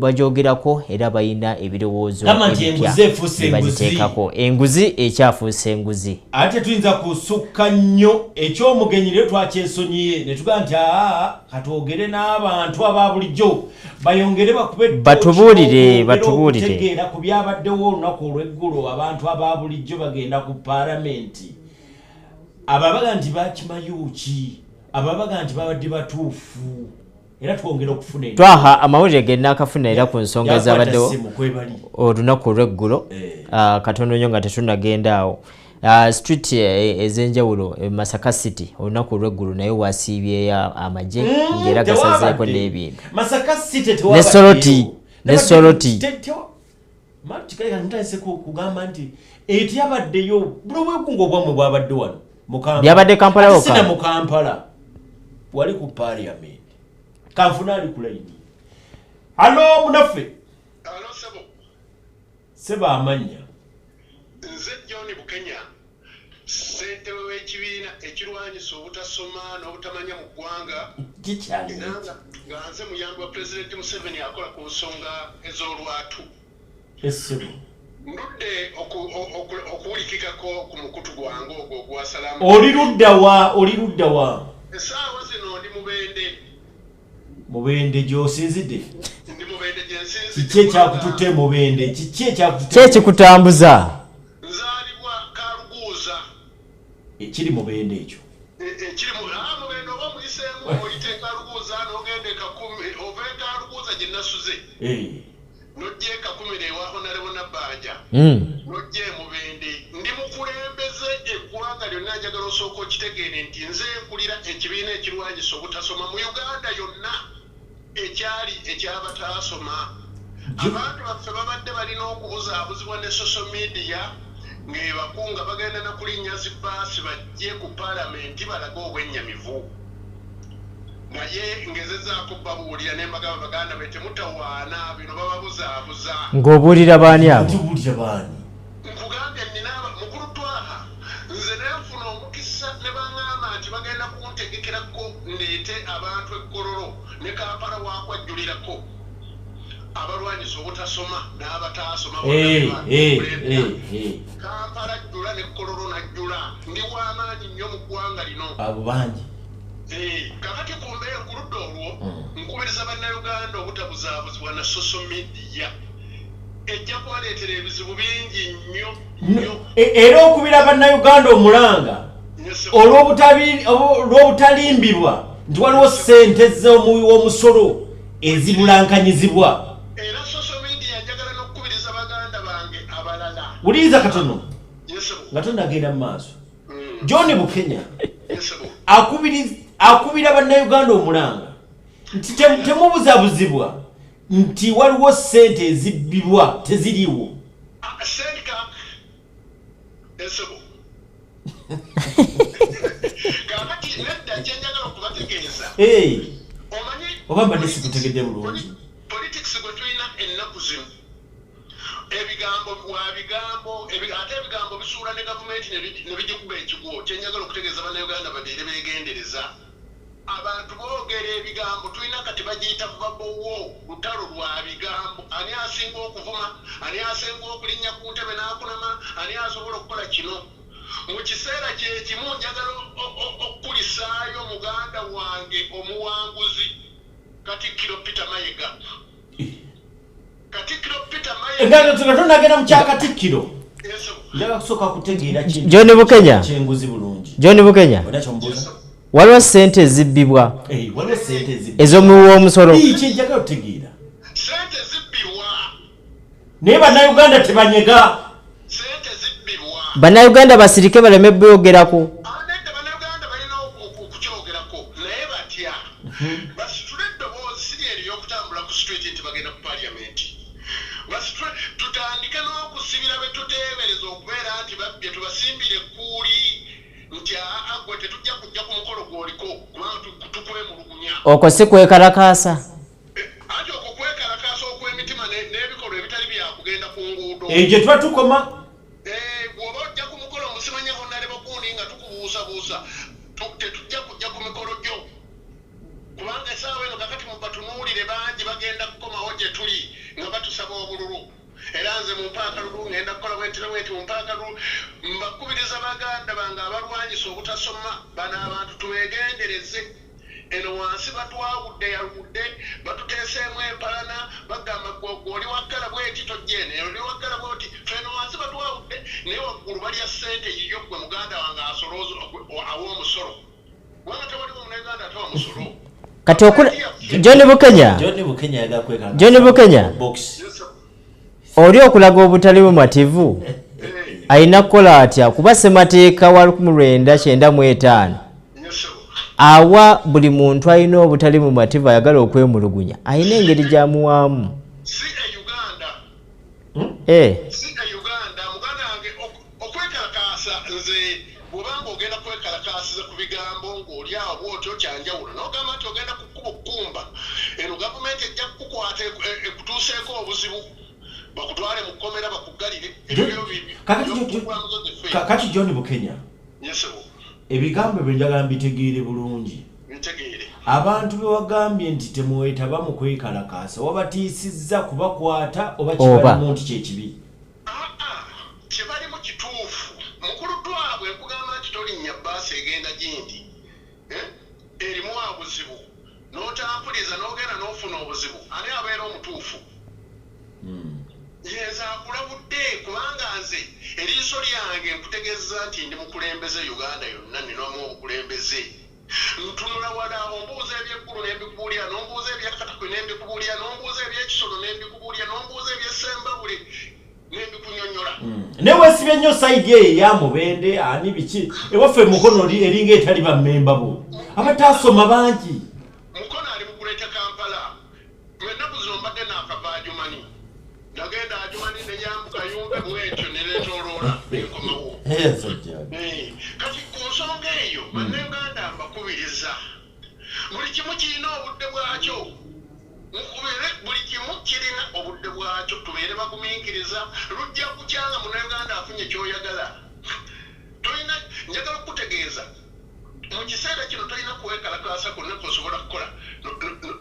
[SPEAKER 1] bajogerako era balina ebirowoozo baziteekako enguzi ekyafuusa enguzi
[SPEAKER 2] ate tuyinza kusukka nnyo eky'omugenyi lero twakyesonyiye ne tugamba nti katwogere n'abantu aba bulijjo bayongere bakube
[SPEAKER 1] batubuulire
[SPEAKER 2] okutegeera ku byabaddewo olunaku olw'eggulo abantu aba bulijjo bagenda ku paalamenti ababaga nti bakimayuki ababaga nti babadde batuufu era twongera okufuna
[SPEAKER 1] twaha amawulire ge nakafuna era ku nsonga ezabaddewo olunaku olw'eggulo katono nnyo nga tetunagenda awo street ezenjawulo Masaka City olunaku olw'eggulu naye wasiibyeyo amagye ng'era gasazeeko n'ebintu
[SPEAKER 2] Masaka City
[SPEAKER 1] ne Soroti
[SPEAKER 2] matikaya ntase kugamba nti eti yabaddeyo bulobwekungo bwamwe bwabadde wano
[SPEAKER 1] byabadde Kampala
[SPEAKER 2] sina mu Kampala wali ku parliament kanfuna ali kulaini halo munaffe sebo amanya
[SPEAKER 23] nze John Bukenya ssentebe w'ekibiina ekirwanyisa obutasoma n'obutamanya mu ggwanga nga nze muyambi wa pulezidenti Museveni akola ku nsonga ez'olwatu ndudde okuwulikikako ku mukutu gwange ogwo ogwa Salaamu
[SPEAKER 2] oli ludda wa
[SPEAKER 23] essaawa zino ndi
[SPEAKER 2] Mubende gy'osinzidde
[SPEAKER 23] ndi Mubende gye nsinzidde
[SPEAKER 2] kiki ekyakututte Mubende kiki
[SPEAKER 1] ekikutambuza
[SPEAKER 2] ekiri Mubende ekyo
[SPEAKER 23] ekiri Mubende oba muyiseemu oyite Kaluguuza n'ogende Kakumi ova Kaluguuza gye nasuze n'ojje Kakumi ewa Honorable Nabbanja n'ojje Mubende ndi mukulembeze eggwanga lyonna njagala osooka okitegeere nti nze nkulira ekibiina ekirwanyisa obutasoma mu Uganda yonna ekyali eky'abataasoma abantu baffe babadde balina okubuzaabuzibwa ne social media ng'ebakunga bagenda na kulinnya zibaasi bajje ku paalamenti balage obwennyamivu naye ngezezaako babuulira ne mbagamba baganda be temutawaana bino bababuzaabuza
[SPEAKER 1] ng'obuulira baani abo
[SPEAKER 23] nkugambye nina mukulu twaha nze nenfuna omukisa ne baŋŋamba nti bagenda kuntegekerako ndeete abantu ekkololo ne Kampala waakwajjulirako abalwanyisa obutasoma n'abatasoma Kampala jjula ne Kololo najjula ndi w'amaanyi nnyo mu ggwanga lino
[SPEAKER 2] abo bangi
[SPEAKER 23] kakati ku mbeera ku ludda olwo nkubiriza bannayuganda obutabuzaabuzibwa na social media ejja kwaleetera ebizibu bingi nnyo
[SPEAKER 2] era okubira bannayuganda omulanga olw'obutalimbibwa nti waliwo ssente z'omusolo ezibulankanyizibwa
[SPEAKER 23] era social media njagala n'okukubiriza baganda bange abalala
[SPEAKER 2] wuliriza katono nga tonagenda mu maaso John Bukenya akubira bannayuganda omulanga nti temubuzaabuzibwa nti waliwo ssente ezibbibwa teziriiwo
[SPEAKER 23] kakati nedda kyenjagala okubategeeza
[SPEAKER 2] oba mbadde sikutegedde bulungi
[SPEAKER 23] politics gwe tulina ennaku zino ebigambo ate ebigambo bisuula ne gavumenti ne bigikuba ekigwo kyenjagala okutegeeza bannayuganda babeere beegendereza abantu boogera ebigambo tulina kati bagiyita babowo lutalo lwa bigambo ani asinga okuvuma ani asinga okulinnya ku ntebe n'akunama ani asobola okukola kino mu kiseera kyekimu njagala okukulisaayo muganda wange omuwanguzi Katikkiro Peter Mayiga
[SPEAKER 2] nga tonagenda mu kyakatikkiro njagala kusooka kutegeera kyenguzi bulungi
[SPEAKER 1] John Bukenya waliwo ssente ezibbibwa ez'omuwi w'omusolo
[SPEAKER 2] kyenjagala okutegeera ssente zibbibwa naye bannayuganda tebanyega
[SPEAKER 1] bannayuganda basirike baleme byogerako
[SPEAKER 23] bannayuganda balina okukyogerako naye batya basitule eddoboozi siri eryokutambula ku street nti bagenda ku paliamenti tutandike n'okusibira be tuteebereza okubeera nti babbye tubasimbire kuuli nti gwe tetujja kujja ku mukolo gw'oliko kubanga tukwemulugunya
[SPEAKER 1] okwo si kwekalakaasa
[SPEAKER 23] ati okwo kwekalakaasa okw'emitima n'ebikolwa ebitali byakugenda ku nguudo
[SPEAKER 2] gye tuba tukoma
[SPEAKER 23] bw'oba ojja ku mukolo musimanya honnale bakuuni nga tukubuusabuusa tetujja kujja ku mikolo gyo kubanga essaawa eno kakati mubatunuulire bangi bagenda kukomawo gye tuli nga batusaba obululu era nze mu mpaakalulu ngenda kukola bwenti mu mpakalulu mbakubiriza baganda bange abalwanyisa obutasoma bano abantu tubegendereze eno wansi batwawudde yaludde batuteeseemu empalana bagamba gwoli wakkala bweti tojjene oli wakkala bwoti feno wansi batwawudde naye waggulu balya ssente yiyo gwe muganda wange asolooza awa omusolo wanga tewaliwo omunayuganda atawa musolo
[SPEAKER 1] kati John Bukenya oli okulaga obutali bumativu alina kukola atya kuba ssemateeka wa 1995 awa buli muntu alina obutali bumativu ayagala okwemulugunya alina engeri gyamuwaamu
[SPEAKER 23] si Uganda muganda wange okwekalakaasa nze bw'obanga ogenda kwekalakaasiza ku bigambo ng'oli awo bw'otyo kyanjawulo n'ogamba nti ogenda kukuba okkumba eno gavumenti ejja kukukwata ekutuuseeko obuzibu bakutwale mu kkomera bakuggalire
[SPEAKER 2] kati John Bukenya ebigambo bye njagala mbitegeere bulungi abantu be wagambye nti temwetaba mu kwekalakaasa wabatiisizza kubakwata oba kibalimu nti kyekibi
[SPEAKER 23] kyebalimu kituufu mukulu twabwe nkugamba nti tolinnya bbaasi egenda gindi erimu obuzibu n'otampuliza n'ogenda n'ofuna obuzibu ani abeera omutuufu yenza akulabudde kubanga nze eriiso lyange nkutegeeza nti ndi mukulembeze Uganda yonna ninamu obukulembeze ntunula wala ombuuza eby'eggulu n'embikubuulira n'ombuuza ebyakatakwe n'embikubuulira n'ombuuza eby'ekisolo n'embikubuulira n'ombuuza eby'essembabule n'embikunyonnyola
[SPEAKER 2] ne weesibye nnyo sayidi eyo eyamubende ani biki ewaffe mukono eringa etali bammemba bo abataasoma bangi
[SPEAKER 23] mukono ali mu kuleeta Kampala ennaku zino mbadde naakavaajumanyi nagenda ajumani nenyambuka yumbe bwekyo nereetoloola nenkomawo kati ku nsonga eyo bannayuganda mbakubiriza buli kimu kirina obudde bwakyo buli kimu kirina obudde bwakyo tubeere bagumiikiriza lujja kukyanga munnayuganda afunye kyoyagala tolina njagala okukutegeeza mu kiseera kino tolina kuwekalakaasa konna kosobola kukola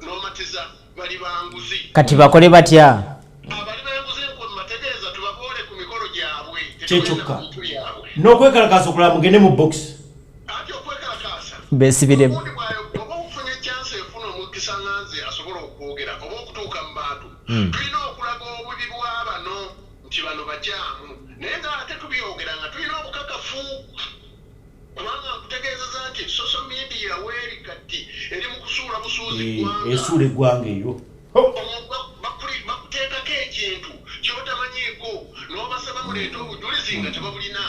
[SPEAKER 23] n'omatiza bali banguzi
[SPEAKER 1] kati bakole batya
[SPEAKER 23] abali banguzi nkomategeeza tubaboole ku mikolo gyabwe
[SPEAKER 2] kyekyokka n'okwekalakaasa okulaba mugende mu box
[SPEAKER 23] ati okwekalakaasa
[SPEAKER 1] besibiremu
[SPEAKER 23] oba ofunye chance efuna omukisa nganze asobola okwogera oba okutuuka mu bantu tulina okulaga obubi bwa bano nti bano bajaamu naye nga ate tubyogera nga tulina obukakafu kubanga nkutegeezeza nti social media weeri kati eri mu kusuula busuuzi gwanga
[SPEAKER 2] esuula eggwanga eyo
[SPEAKER 23] bakuteekako ekintu kyotamanyiiko n'obasaba muleeta obujulizi nga tebabulina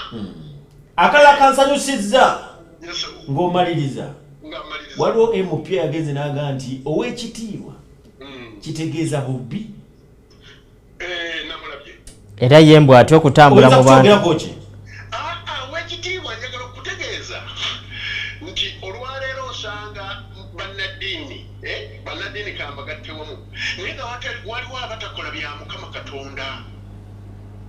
[SPEAKER 2] akalala kansanyusizza ng'omaliriza waliwo MP yagenze n'aga nti ow'ekitiibwa kitegeeza bubbi
[SPEAKER 1] era yembwa atya okutambula mu bantu
[SPEAKER 23] ow'ekitiibwa njagala okutegeeza nti olwaleero osanga bannaddiini kambagattewemu naye nga waliwo abatakola bya Mukama Katonda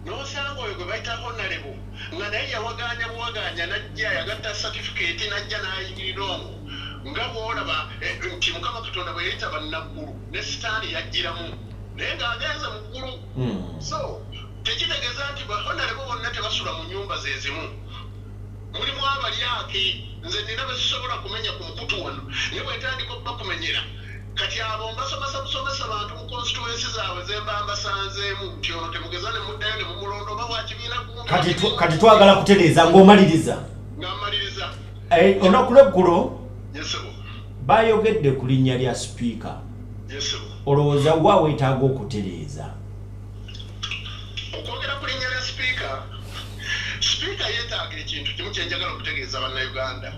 [SPEAKER 23] n'osanga oyo gwe bayita honorable nga naye yawaganya buwaganya najja yagatta certificate najja n'ayingirira omwo nga bw'olaba nti Mukama Katonda bwe yayita bannaggulu ne sitaani yajjiramu naye ng'agenze mu ggulu so tekitegeeza nti honorable bonna tebasula mu nnyumba ze zimu mulimu abalyake nze nina bezisobola kumenya ku mukutu wano naye bwetandika okubakumenyera kati abo mbasomesa busomesa bantu mu constituency zaabwe zemba mbasanzeemu nti ono temugeza ne muddayo ne mumulondo oba bwakibiina
[SPEAKER 2] kati twagala kutereeza ng'omaliriza
[SPEAKER 23] ng'amaliriza
[SPEAKER 2] olunaku lweggulo bayogedde ku linnya lya sipiika olowooza wa weetaaga okutereeza
[SPEAKER 23] okwogera ku linnya lya sipiika yeetaaga ekintu kimu kyenjagala okutegeeza bannayuganda